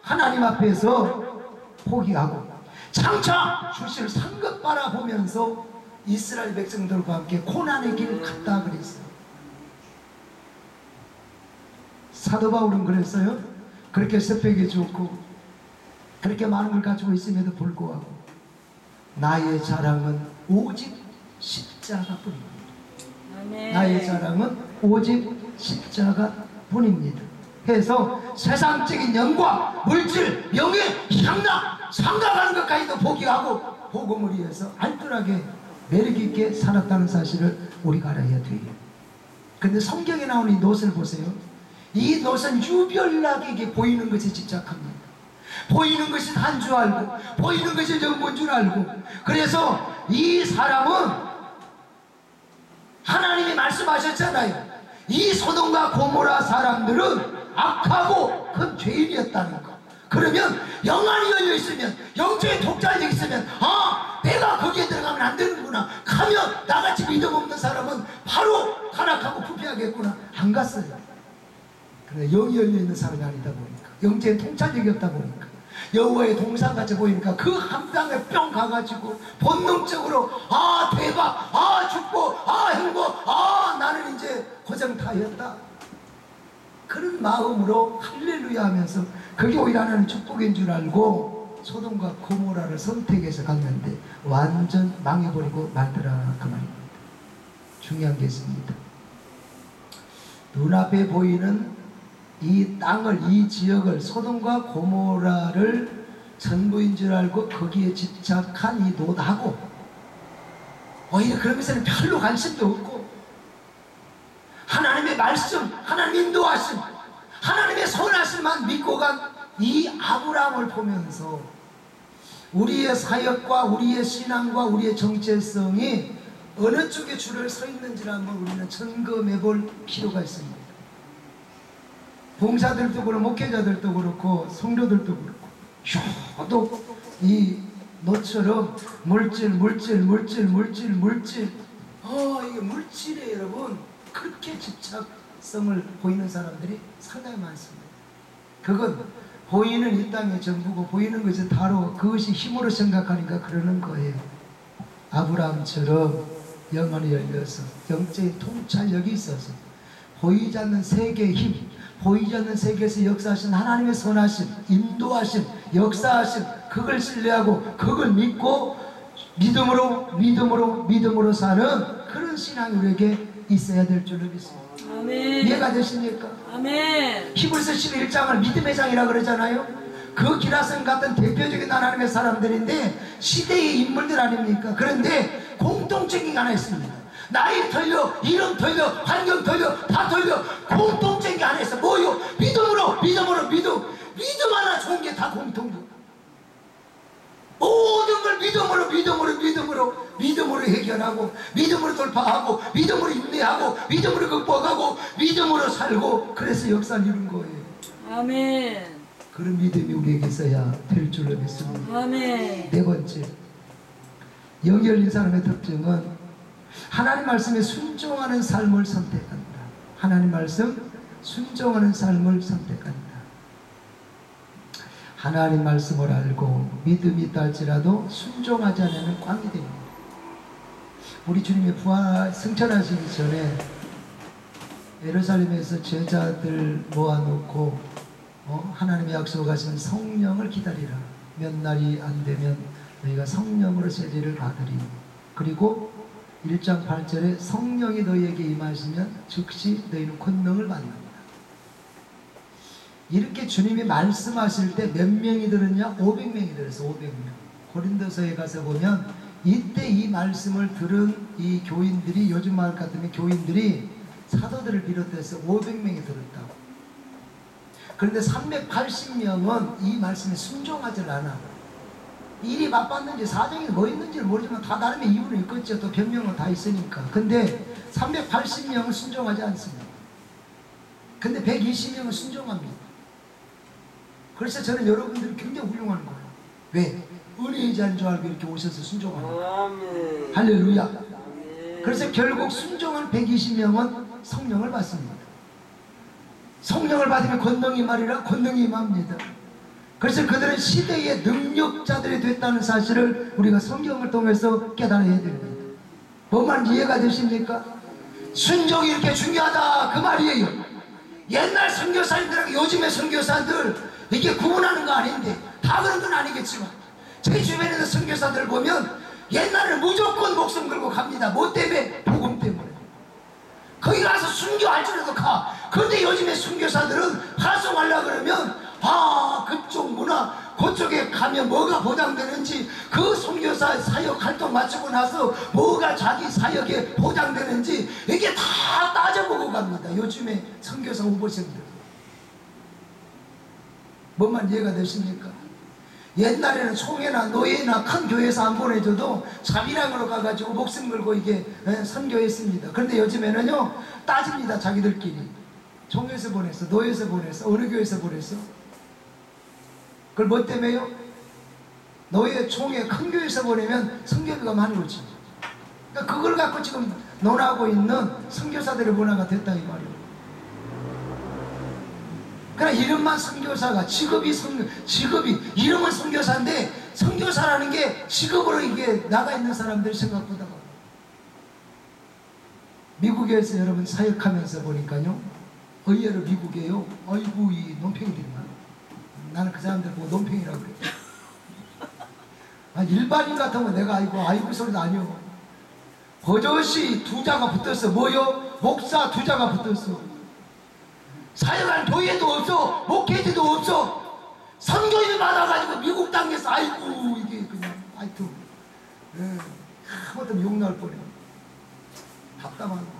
하나님 앞에서 포기하고 장차 주실 상급 바라보면서 이스라엘 백성들과 함께 고난의 길을 갔다 그랬어요. 사도 바울은 그랬어요. 그렇게 스펙이 좋고 그렇게 많은 걸 가지고 있음에도 불구하고 나의 자랑은 오직 십자가뿐입니다. 아멘. 나의 자랑은 오직 십자가뿐입니다. 해서 세상적인 영광, 물질, 명예, 향락, 상각하는 것까지도 포기하고 복음을 위해서 알뜰하게 매력있게 살았다는 사실을 우리가 알아야 돼요. 그런데 성경에 나오는 이 롯을 보세요. 이 롯은 유별나게 보이는 것에 집착합니다. 보이는 것이 단 줄 알고 보이는 것이 전부인 줄 알고, 그래서 이 사람은 하나님이 말씀하셨잖아요. 이 소돔과 고모라 사람들은 악하고 큰 죄인이었다는 거. 그러면 영안이 열려 있으면, 영적인 독자력이 있으면, 내가 거기에 들어가면 안 되는구나, 가면 나같이 믿음 없는 사람은 바로 타락하고 부패하겠구나, 안 갔어요. 그런데 영이 열려 있는 사람이 아니다 보니까, 영적인 통찰력이 없다 보니까, 여호와의 동상같이 보이니까 그 함당에 뿅 가가지고 본능적으로 대박, 축복, 행복, 나는 이제 고정타였다, 그런 마음으로 할렐루야 하면서 그게 오히려 하나님 축복인 줄 알고 소돔과 고모라를 선택해서 갔는데 완전 망해버리고 말더라, 그 말입니다. 중요한 게 있습니다. 눈앞에 보이는 이 땅을, 이 지역을, 소돔과 고모라를 전부인 줄 알고 거기에 집착한 이 롯하고 오히려 그런 것에는 별로 관심도 없고 하나님의 말씀, 하나님 인도하심, 하나님의 선하심만 믿고 간 이 아브라함을 보면서 우리의 사역과 우리의 신앙과 우리의 정체성이 어느 쪽에 줄을 서 있는지를 한번 우리는 점검해 볼 필요가 있습니다. 봉사들도 그렇고 목회자들도 그렇고 성도들도 그렇고 효도 이 노처럼 물질 이게 물질에 여러분 그렇게 집착성을 보이는 사람들이 상당히 많습니다. 그건 보이는 이 땅의 전부고 보이는 것이 다로 그것이 힘으로 생각하니까 그러는 거예요. 아브라함처럼 영혼이 열려서 영적인 통찰력이 있어서 보이지 않는 세계의 힘, 보이지 않는 세계에서 역사하신 하나님의 선하심, 인도하심, 역사하심, 그걸 신뢰하고 그걸 믿고 믿음으로 사는 그런 신앙이 우리에게 있어야 될 줄로 믿습니다. 아멘. 이해가 되십니까? 아멘. 히브리서 11장을 믿음의 장이라 그러잖아요. 그 기라성 같은 대표적인 하나님의 사람들인데 시대의 인물들 아닙니까? 그런데 공통적인 게 하나 있습니다. 나이 틀려, 이름 틀려, 환경 틀려, 다 틀려. 공통적인 게 하나 있어. 뭐요? 믿음 하나 좋은 게 다 공통적. 모든 걸 믿음으로 해결하고, 믿음으로 돌파하고, 믿음으로 인내하고, 믿음으로 극복하고, 믿음으로 살고, 그래서 역사를 이룬 거예요. 아멘. 그런 믿음이 우리에게 있어야 될 줄로 믿습니다. 아멘. 네 번째, 영이 열린 사람의 특징은 하나님 말씀에 순종하는 삶을 선택한다. 하나님 말씀 순종하는 삶을 선택한다. 하나님 말씀을 알고 믿음이 있다 할지라도 순종하지 않으면 꽝이 됩니다. 우리 주님이 부활 승천하시기 전에 예루살렘에서 제자들 모아놓고 하나님의 약속하신 성령을 기다리라. 몇 날이 안 되면 너희가 성령으로 세례를 받으리. 그리고 1장 8절에 성령이 너희에게 임하시면 즉시 너희는 권능을 받는다. 이렇게 주님이 말씀하실 때 몇 명이 들었냐? 500명이 들었어. 500명. 고린도서에 가서 보면 이때 이 말씀을 들은 이 교인들이, 요즘 말 같으면 교인들이 사도들을 비롯해서 500명이 들었다고. 그런데 380명은 이 말씀에 순종하지 않아. 일이 바빴는지 사정이 뭐 있는지를 모르지만 다 나름의 이유는 있겠죠. 또 변명은 다 있으니까. 근데 380명은 순종하지 않습니다. 근데 120명은 순종합니다. 그래서 저는 여러분들이 굉장히 훌륭한 거예요. 왜? 은혜의 자인 줄 알고 이렇게 오셔서 순종합니다. 할렐루야. 그래서 결국 순종한 120명은 성령을 받습니다. 성령을 받으면 권능이 말이라 권능이 임합니다. 그래서 그들은 시대의 능력자들이 됐다는 사실을 우리가 성경을 통해서 깨달아야 됩니다. 뭔 말인지 이해가 되십니까? 순종이 이렇게 중요하다 그 말이에요. 옛날 선교사님들하고 요즘의 선교사들 이게 구분하는 거 아닌데 다 그런 건 아니겠지만 제 주변에서 선교사들 보면 옛날에는 무조건 목숨 걸고 갑니다. 뭐 때문에? 복음 때문에. 거기 가서 순교할 줄에도 가. 그런데 요즘의 순교사들은 활성하려고 그러면 그쪽 문화 그쪽에 가면 뭐가 보장되는지, 그 선교사 사역 활동 마치고 나서 뭐가 자기 사역에 보장되는지 이게 다 따져보고 갑니다. 요즘에 선교사 후보생들. 뭔 말 이해가 되십니까? 옛날에는 총회나 노예나 큰 교회에서 안 보내줘도 자비랑으로 가가지고 목숨 걸고 이게 선교했습니다. 그런데 요즘에는요 따집니다. 자기들끼리. 총회에서 보냈어, 노예에서 보냈어, 어느 교회에서 보냈어? 그걸 뭐 때문에요? 노예, 총회, 큰 교회에서 보내면 선교비가 많이 오지. 그러니까 그걸 갖고 지금 논하고 있는 선교사들의 문화가 됐다 이 말이에요. 그러나 이름만 선교사가, 직업이 이름은 선교사인데 선교사라는 게 직업으로 이게 나가 있는 사람들이 생각보다 많아요. 미국에서 여러분 사역하면서 보니까요, 의외로 미국에요, 아이고 이 논팽이들만, 나는 그 사람들 보고 논팽이라고 그래요. 일반인 같으면 내가 아이고 소리도 아니요. 버젓이 두 자가 붙었어. 뭐요? 목사 두 자가 붙었어. 사역한 교회도 없어, 목회지도 없어. 선교인 받아가지고 미국 땅에서 아이고 이게 그냥 하여튼 아무튼 욕 나올 뻔해요. 답답한 거예요.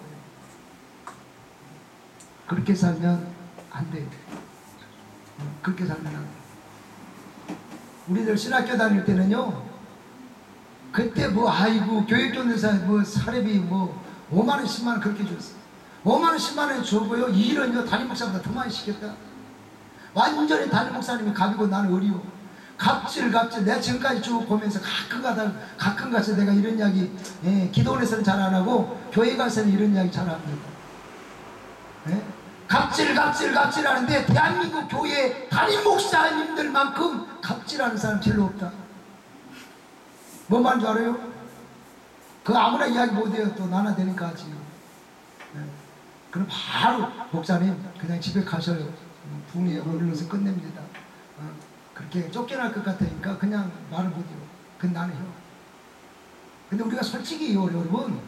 그렇게 살면 안 돼. 그렇게 살면 안 돼. 우리들 신학교 다닐 때는요, 그때 뭐 아이고 교육교원사 뭐 사례비 뭐 5만원 10만원 그렇게 줬어. 5만원 10만원 줘고요. 이 일은 담임 목사보다 더 많이 시켰다. 완전히 담임 목사님이 갑이고 나는 의리요. 갑질 내가 지금까지 쭉 보면서 가끔 가서 내가 이런 이야기 기도원에서는 잘 안 하고 교회 가서는 이런 이야기 잘 합니다. 갑질 하는데 대한민국 교회 담임 목사님들만큼 갑질하는 사람 별로 없다. 뭐 말인 줄 알아요? 그 아무나 이야기 못해요. 또 나나 되니까 하지. 그럼 바로 목사님 그냥 집에 가셔요. 붕에 올려서 끝냅니다. 그렇게 쫓겨날 것 같으니까 그냥 말을 못해요. 그건 나는 해요. 근데 우리가 솔직히 여러분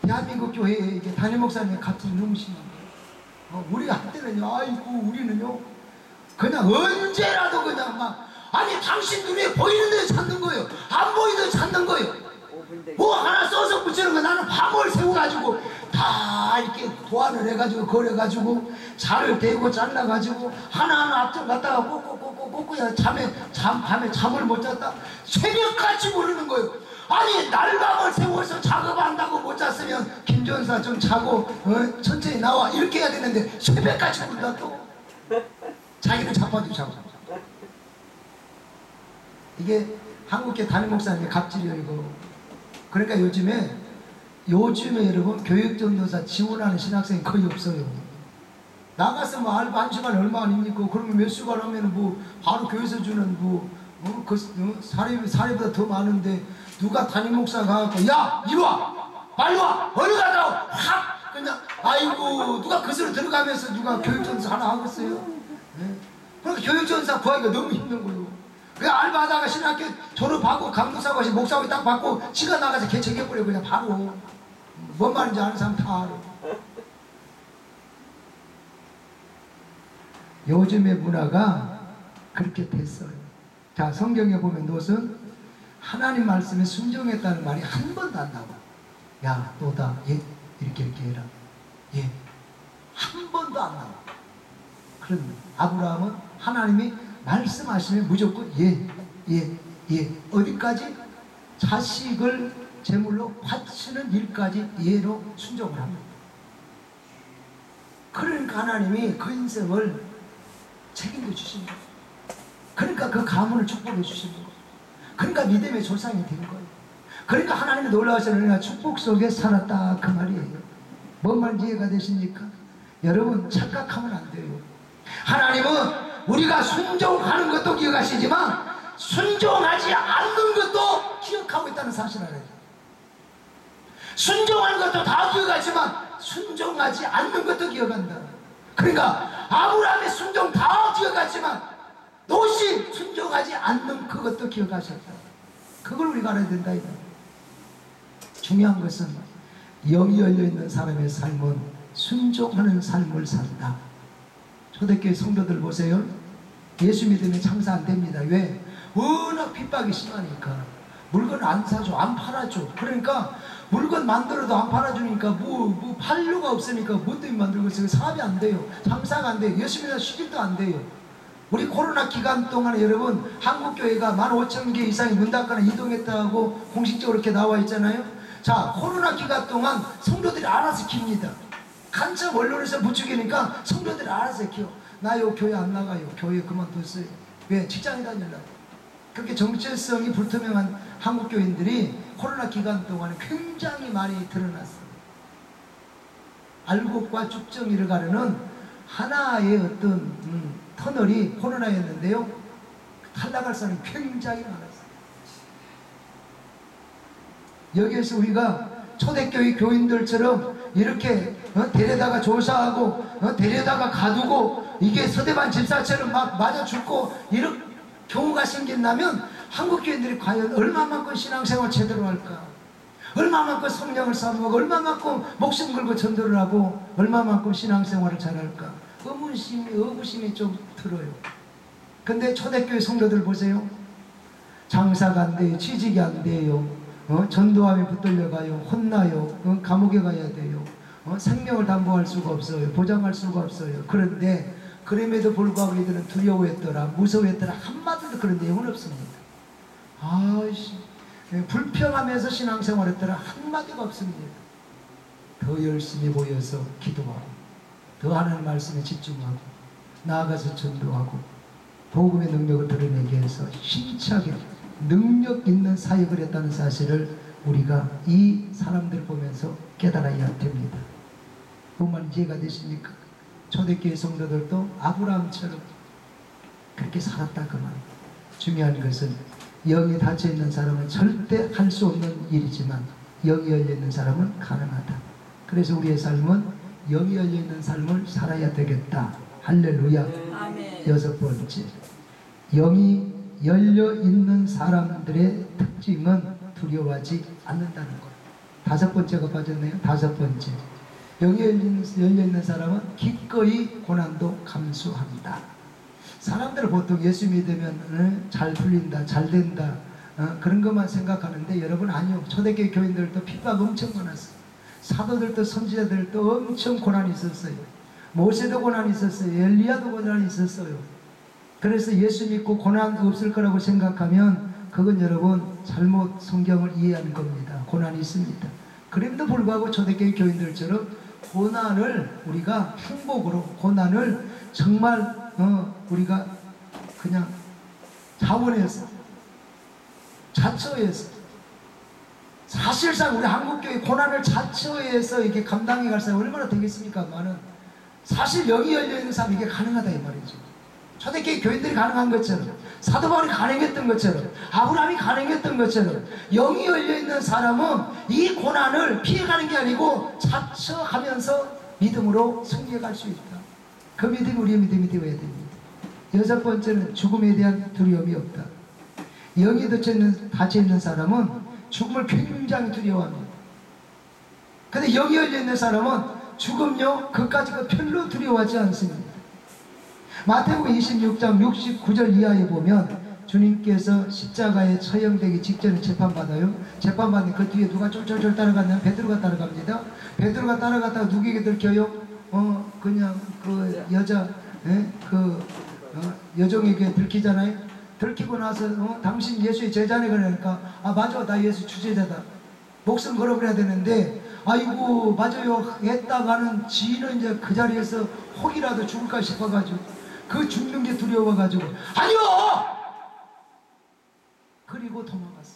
대한민국 교회에 이게 담임 목사님의 갑질이 너무 심한 거예요. 우리가 한때는요, 아이고 우리는요 그냥 언제라도 그냥 막 아니 당신 눈에 보이는 데 찾는 거예요. 안 보이는 데 찾는 거예요. 뭐 하나 써서 붙이는 거 나는 밤을 새워가지고 다 이렇게 도안을 해가지고 걸어가지고 자를 대고 잘라가지고 하나하나 앞쪽 갔다가 꽂고야 밤에 잠을 못 잤다 새벽까지 모르는 거예요. 아니 날밤을 세워서 작업한다고 못 잤으면 김전사 좀 자고 천천히 나와 이렇게 해야 되는데 새벽까지 모른다 또 자기는 자빠지고 이게 한국계 담임 목사님의 갑질이에요 이거. 그러니까 요즘에 여러분 교육전도사 지원하는 신학생이 거의 없어요. 나가서 뭐 알바 1시간 얼마 아닙니까? 그러면 몇 시간 하면 뭐 바로 교회에서 주는 사례보다 더 많은데 누가 담임 목사가 가갖고 야 이리 와 빨리 와 어디 가자고 확 그냥 아이고 누가 그 소리 들어가면서 누가 교육전도사 하나 하겠어요? 그러니까 교육전도사 구하기가 너무 힘든 거예요. 그 알바하다가 신학교 졸업하고 감독사고 목사하고 딱 받고 지가 나가서 개척해버려 그냥 바로. 뭔 말인지 아는 사람 다 알아. 요즘의 문화가 그렇게 됐어요. 자 성경에 보면 롯은 하나님 말씀에 순종했다는 말이 한 번도 안 나와. 야 너다 이렇게 해라. 한 번도 안 나와. 그런데 아브라함은 하나님이 말씀하시면 무조건 어디까지? 자식을 제물로 바치는 일까지 예로 순종을 합니다. 그러니까 하나님이 그 인생을 책임져 주신 거예요. 그러니까 그 가문을 축복해 주신 거예요. 그러니까 믿음의 조상이 된 거예요. 그러니까 하나님이 놀라우시는 축복 속에 살았다 그 말이에요. 뭔 말인지 이해가 되십니까? 여러분 착각하면 안 돼요. 하나님은 우리가 순종하는 것도 기억하시지만 순종하지 않는 것도 기억하고 있다는 사실을 알아요. 순종하는 것도 다 기억하지만 순종하지 않는 것도 기억한다. 그러니까 아브라함의 순종 다 기억하지만 롯이 순종하지 않는 그것도 기억하셨다. 그걸 우리가 알아야 된다 이거. 중요한 것은 영이 열려있는 사람의 삶은 순종하는 삶을 산다. 초대교회 성도들 보세요. 예수 믿으면 장사 안 됩니다. 왜? 워낙 핍박이 심하니까. 물건 안 사줘, 안 팔아줘. 그러니까 물건 만들어도 안 팔아주니까 뭐 팔료가 없으니까 뭐 때문에 만들고 있어요? 사업이 안 돼요. 장사가 안 돼요. 예수 믿으면 수입도 안 돼요. 우리 코로나 기간 동안에 여러분 한국교회가 15,000개 이상이 문 닫거나 이동했다고 공식적으로 이렇게 나와 있잖아요. 자 코로나 기간 동안 성도들이 알아서 깁니다. 간첩 언론에서 부추기니까 성도들이 알아서 키워. 나 요 교회 안 나가요. 교회 그만뒀어요. 왜? 직장에 다니려고. 그렇게 정체성이 불투명한 한국교인들이 코로나 기간 동안에 굉장히 많이 드러났어요. 알곡과 쭉정이를 가르는 하나의 어떤 터널이 코로나였는데요. 탈락할 사람이 굉장히 많았어요. 여기에서 우리가 초대교회 교인들처럼 이렇게 데려다가 조사하고 데려다가 가두고 이게 서대반 집사처럼 막 맞아 죽고 이런 경우가 생긴다면 한국교인들이 과연 얼마만큼 신앙생활 제대로 할까? 얼마만큼 성령을 쌓고 얼마만큼 목숨 걸고 전도를 하고 얼마만큼 신앙생활을 잘할까? 의구심이 좀 들어요. 근데 초대교회 성도들 보세요. 장사가 안 돼요. 취직이 안 돼요. 전도함에 붙들려가요. 혼나요. 감옥에 가야 돼요. 생명을 담보할 수가 없어요. 보장할 수가 없어요. 그런데 그럼에도 불구하고 이들은 두려워했더라 무서워했더라 한마디도 그런 내용은 없습니다. 아이씨 불평하면서 신앙생활했더라 한마디가 없습니다. 더 열심히 모여서 기도하고 더 하나님 말씀에 집중하고 나아가서 전도하고 복음의 능력을 드러내기 위해서 힘차게 능력 있는 사역을 했다는 사실을 우리가 이 사람들 보면서 깨달아야 됩니다. 뭔 말인지 이해가 되십니까? 초대교회 성도들도 아브라함처럼 그렇게 살았다 그 말. 중요한 것은 영이 닫혀있는 사람은 절대 할 수 없는 일이지만 영이 열려있는 사람은 가능하다. 그래서 우리의 삶은 영이 열려있는 삶을 살아야 되겠다. 할렐루야. 아멘. 여섯 번째, 영이 열려있는 사람들의 특징은 두려워하지 않는다는 것. 다섯 번째가 빠졌네요. 다섯 번째, 영이 열려있는 사람은 기꺼이 고난도 감수합니다. 사람들은 보통 예수 믿으면 잘 풀린다, 잘 된다, 그런 것만 생각하는데 여러분 아니요. 초대교회 교인들도 핍박 엄청 많았어요. 사도들도 선지자들도 엄청 고난이 있었어요. 모세도 고난이 있었어요. 엘리야도 고난이 있었어요. 그래서 예수 믿고 고난 없을 거라고 생각하면 그건 여러분 잘못 성경을 이해하는 겁니다. 고난이 있습니다. 그럼에도 불구하고 초대교회 교인들처럼 고난을 우리가 행복으로, 고난을 정말 우리가 그냥 자원해서, 자처해서, 사실상 우리 한국교회 고난을 자처해서 이렇게 감당해 갈 사람이 얼마나 되겠습니까만은 사실 영이 열려있는 사람이 이게 가능하다 이 말이죠. 초대교회 교인들이 가능한 것처럼, 사도 바울이 가능했던 것처럼, 아브라함이 가능했던 것처럼 영이 열려있는 사람은 이 고난을 피해가는 게 아니고 자처하면서 믿음으로 승리해 갈 수 있다. 그 믿음이 우리의 믿음이 되어야 됩니다. 여섯 번째는 죽음에 대한 두려움이 없다. 영이 닫혀있는 사람은 죽음을 굉장히 두려워합니다. 근데 영이 열려있는 사람은 죽음요 그까지 별로 두려워하지 않습니다. 마태복음 26장 69절 이하에 보면 주님께서 십자가에 처형되기 직전에 재판받아요. 재판받는 그 뒤에 누가 쫄쫄쫄 따라갔냐면 베드로가 따라갑니다. 베드로가 따라갔다가 누구에게 들켜요? 그냥 그 여자, 여종에게 들키잖아요. 들키고 나서 당신 예수의 제자네 그러니까 아 맞아 나 예수 주제자다. 목숨 걸어버려야 되는데 아이고 맞아요 했다가는 지인은 이제 그 자리에서 혹이라도 죽을까 싶어가지고 그 죽는 게 두려워가지고 아니요! 그리고 도망갔어.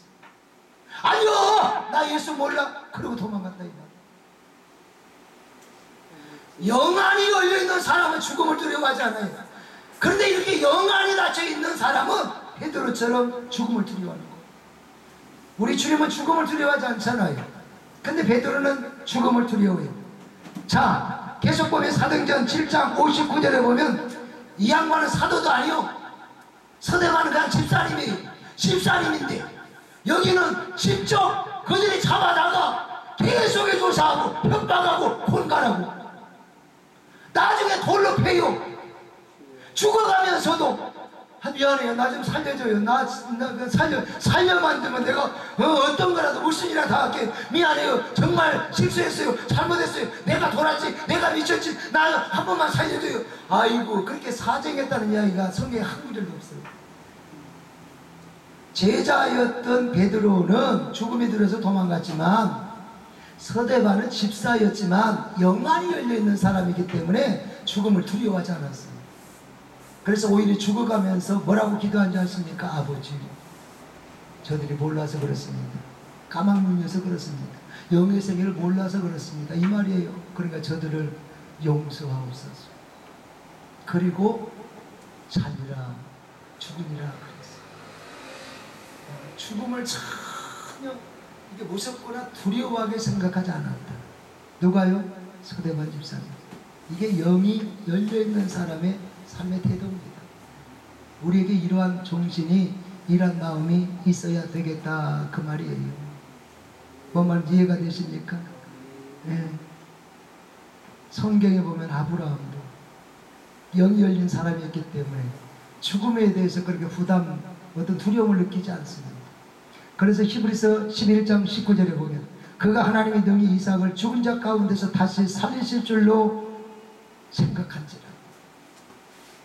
아니요! 나 예수 몰라. 그리고 도망갔다 이거. 영안이 열려있는 사람은 죽음을 두려워하지 않아요. 그런데 이렇게 영안이 닫혀있는 사람은 베드로처럼 죽음을 두려워하는 거예요. 우리 주님은 죽음을 두려워하지 않잖아요. 근데 베드로는 죽음을 두려워해요. 자, 계속 보면 사도행전 7장 59절에 보면 이 양반은 사도도 아니요. 서대만은 그냥 집사님이에요. 집사님인데 여기는 직접 그들이 잡아다가 계속해 조사하고 협박하고 곤간하고 나중에 돌로 패요. 죽어가면서도 미안해요. 나 좀 살려줘요. 나 살려만 두면 내가 어떤 거라도 무슨 일이라도 다 할게. 미안해요. 정말 실수했어요. 잘못했어요. 내가 돌았지. 내가 미쳤지. 나 한 번만 살려줘요. 아이고 그렇게 사정했다는 이야기가 성경에 한 구절도 없어요. 제자였던 베드로는 죽음이 들어서 도망갔지만 서대반은 집사였지만 영안이 열려있는 사람이기 때문에 죽음을 두려워하지 않았어요. 그래서 오히려 죽어가면서 뭐라고 기도한지 아십니까? 아버지 저들이 몰라서 그렇습니다. 까막눈여서 그렇습니다. 영의 세계를 몰라서 그렇습니다. 이 말이에요. 그러니까 저들을 용서하옵소서. 그리고 살리라 죽으리라 그랬어요. 죽음을 전혀 이게 무섭거나 두려워하게 생각하지 않았다. 누가요? 서대반 집사님. 이게 영이 열려있는 사람의 삶의 태도입니다. 우리에게 이러한 정신이 이러한 마음이 있어야 되겠다 그 말이에요. 뭔 말인지 이해가 되십니까? 네. 성경에 보면 아브라함도 영이 열린 사람이었기 때문에 죽음에 대해서 그렇게 어떤 두려움을 느끼지 않습니다. 그래서 히브리서 11장 19절에 보면 그가 하나님의 능히 이삭을 죽은 자 가운데서 다시 살리실 줄로 생각한지라.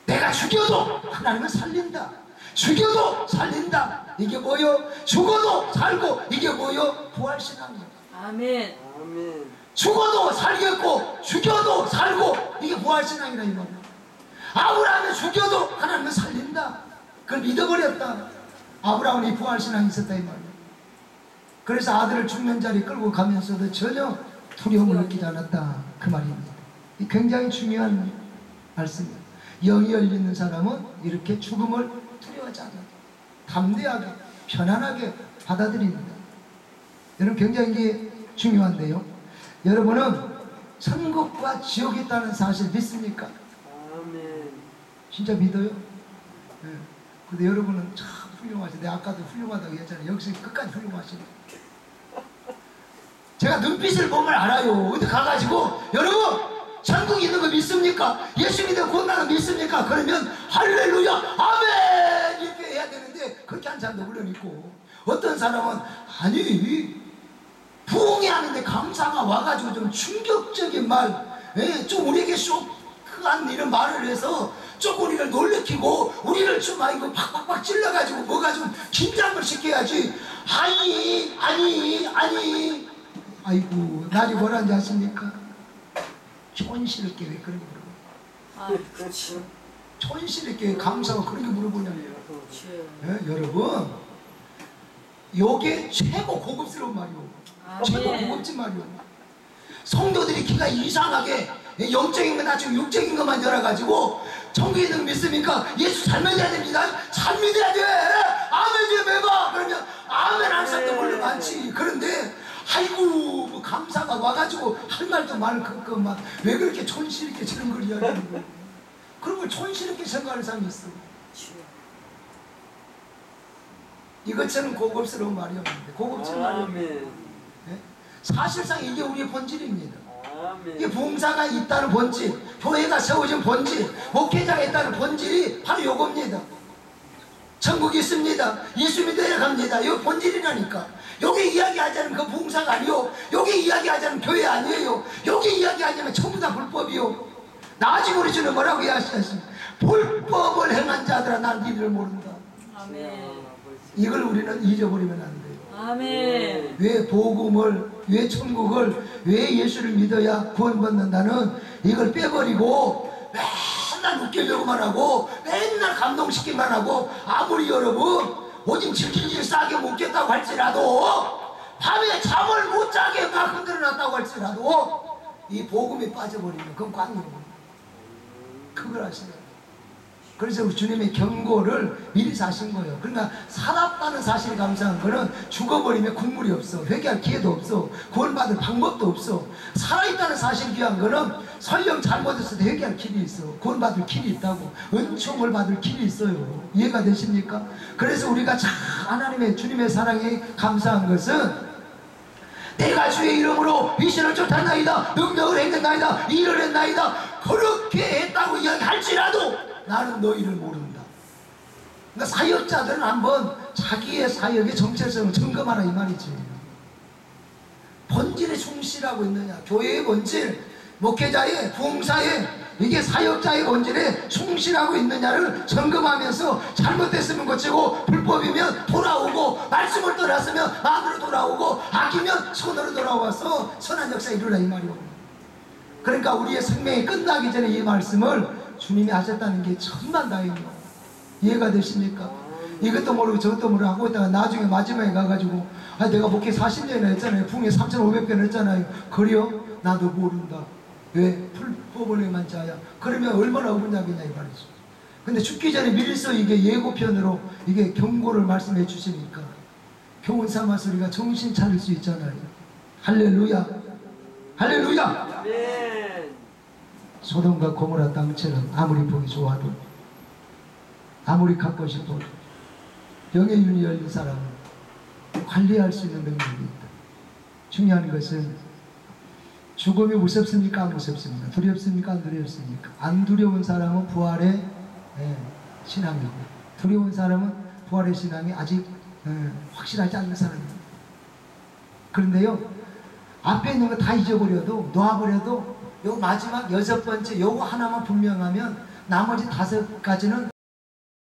내가 죽여도 하나님은 살린다. 죽여도 살린다. 이게 뭐요? 죽어도 살고. 이게 뭐요? 부활신앙이요. 아멘. 아멘. 죽어도 살겠고 죽여도 살고. 이게 부활신앙이라 이 말이야. 아브라함이 죽여도 하나님은 살린다. 그걸 믿어버렸다. 아브라함은 이 부활신앙이 있었다 이 말이야. 그래서 아들을 죽는 자리에 끌고 가면서도 전혀 두려움을 느끼지 않았다 그 말입니다. 이 굉장히 중요한 말씀이에요. 영이 열리는 사람은 이렇게 죽음을 두려워하지 않아요. 담대하게 편안하게 받아들입니다. 여러분 굉장히 이게 중요한데요. 여러분은 천국과 지옥이 있다는 사실 믿습니까? 아멘. 진짜 믿어요? 네. 근데 여러분은 참 훌륭하시네. 내가 아까도 훌륭하다고 했잖아요. 역시 끝까지 훌륭하시네. 제가 눈빛을 보면 알아요. 어디 가가지고 여러분 천국 있는 거 믿습니까? 예수 믿으면 구원하는 거 믿습니까? 그러면 할렐루야 아멘 이렇게 해야 되는데 그렇게 하는 사람도 물론 있고, 어떤 사람은 아니 부흥회하는데 강사가 와가지고 좀 충격적인 말, 좀 우리에게 쇼크한 이런 말을 해서 좀 우리를 놀래키고 우리를 좀 이거 팍팍팍 찔러가지고 뭐가 좀 긴장을 시켜야지. 아니 아이고 나중에 뭐라는지 아십니까? 촌스럽게 왜 그런 게 물어봐요? 아, 그렇죠. 촌스럽게 강사가 그런 게 물어보냐면, 그렇죠. 여러분 요게 최고 고급스러운 말이오. 최고 아멘. 고급진 말이오. 성도들이 기가 이상하게 영적인 거 나중에 육적인 것만 열어가지고 천국에 있는 거 믿습니까? 예수 잘 믿어야 됩니다. 잘 믿어야 돼. 아멘 좀 해봐. 그러면 아멘 안 사람도 물론 많지. 그런데 아이고 뭐 감사가 와가지고 할 말도 많고 막 왜 그렇게 촌스럽게 저런 걸 이야기하는 거야. 그런 걸 촌스럽게 생각하는 사람이 있어. 이것처럼 고급스러운 말이 없는데 고급진 말이 없는데, 아멘. 사실상 이게 우리의 본질입니다. 아멘. 이게 봉사가 있다는 본질, 교회가 세워진 본질, 목회자가 있다는 본질이 바로 요겁니다. 천국이 있습니다. 예수 믿어야 갑니다. 이거 본질이라니까. 요게 이야기하자면 그 봉사가 아니요, 요게 이야기하자면 교회 아니에요. 요게 이야기하자면 전부 다 불법이요. 나중에 우리 주는 뭐라고 이야기하십니까? 불법을 행한 자들아 난 니들을 모른다. 아멘. 이걸 우리는 잊어버리면 안 돼요. 아멘. 왜 복음을, 왜 천국을, 왜 예수를 믿어야 구원받는다는 이걸 빼버리고 맨날 웃기려고만 하고 맨날 감동시키기만 하고, 아무리 여러분 오줌 질질질 싸게 먹겠다고 할지라도 밤에 잠을 못 자게 막 흔들어놨다고 할지라도 이 복음에 빠져버리면 그건 꽝이에요. 그걸 아시나요? 그래서 우리 주님의 경고를 미리 사신 거예요. 그러니까 살았다는 사실이 감사한 거는 죽어버리면 국물이 없어. 회개할 기회도 없어. 구원받을 방법도 없어. 살아있다는 사실이 귀한 거는 설령 잘못했을 때 회개할 길이 있어. 구원받을 길이 있다고. 은총을 받을 길이 있어요. 이해가 되십니까? 그래서 우리가 참 하나님의 주님의 사랑에 감사한 것은, 내가 주의 이름으로 귀신을 쫓았나이다, 능력을 행했나이다, 일을 했나이다, 그렇게 했다고 이야기할지라도 나는 너희를 모른다. 그러니까 사역자들은 한번 자기의 사역의 정체성을 점검하라 이 말이지. 본질에 충실하고 있느냐, 교회의 본질, 목회자의 봉사의, 이게 사역자의 본질에 충실하고 있느냐를 점검하면서 잘못됐으면 고치고, 불법이면 돌아오고, 말씀을 떠났으면 마음으로 돌아오고, 아끼면 손으로 돌아와서 선한 역사 이루라 이 말이오. 그러니까 우리의 생명이 끝나기 전에 이 말씀을 주님이 하셨다는 게 천만다행이요. 이해가 되십니까? 이것도 모르고 저것도 모르고 하고 있다가 나중에 마지막에 가가지고, 아 내가 목회 40년이나 했잖아요. 풍에 3,500편 했잖아요. 그래요? 나도 모른다. 왜? 불법을 행한 자야. 그러면 얼마나 억울하겠냐 이 말이죠. 근데 죽기 전에 미리서 이게 예고편으로 이게 경고를 말씀해 주시니까 교훈 삼아서 우리가 정신 차릴 수 있잖아요. 할렐루야. 할렐루야. 아멘. 소돔과 고모라 땅처럼 아무리 보기 좋아도, 아무리 갖고 싶어도 영의 눈이 열린 사람은 관리할 수 있는 능력이 있다. 중요한 것은 죽음이 무섭습니까? 안 무섭습니까? 두렵습니까? 안 두렵습니까? 안 두려운 사람은 부활의 신앙이고, 두려운 사람은 부활의 신앙이 아직 확실하지 않는 사람입니다. 그런데요, 앞에 있는 거 다 잊어버려도, 놓아버려도 요 마지막 6번째 요거 하나만 분명하면 나머지 5가지는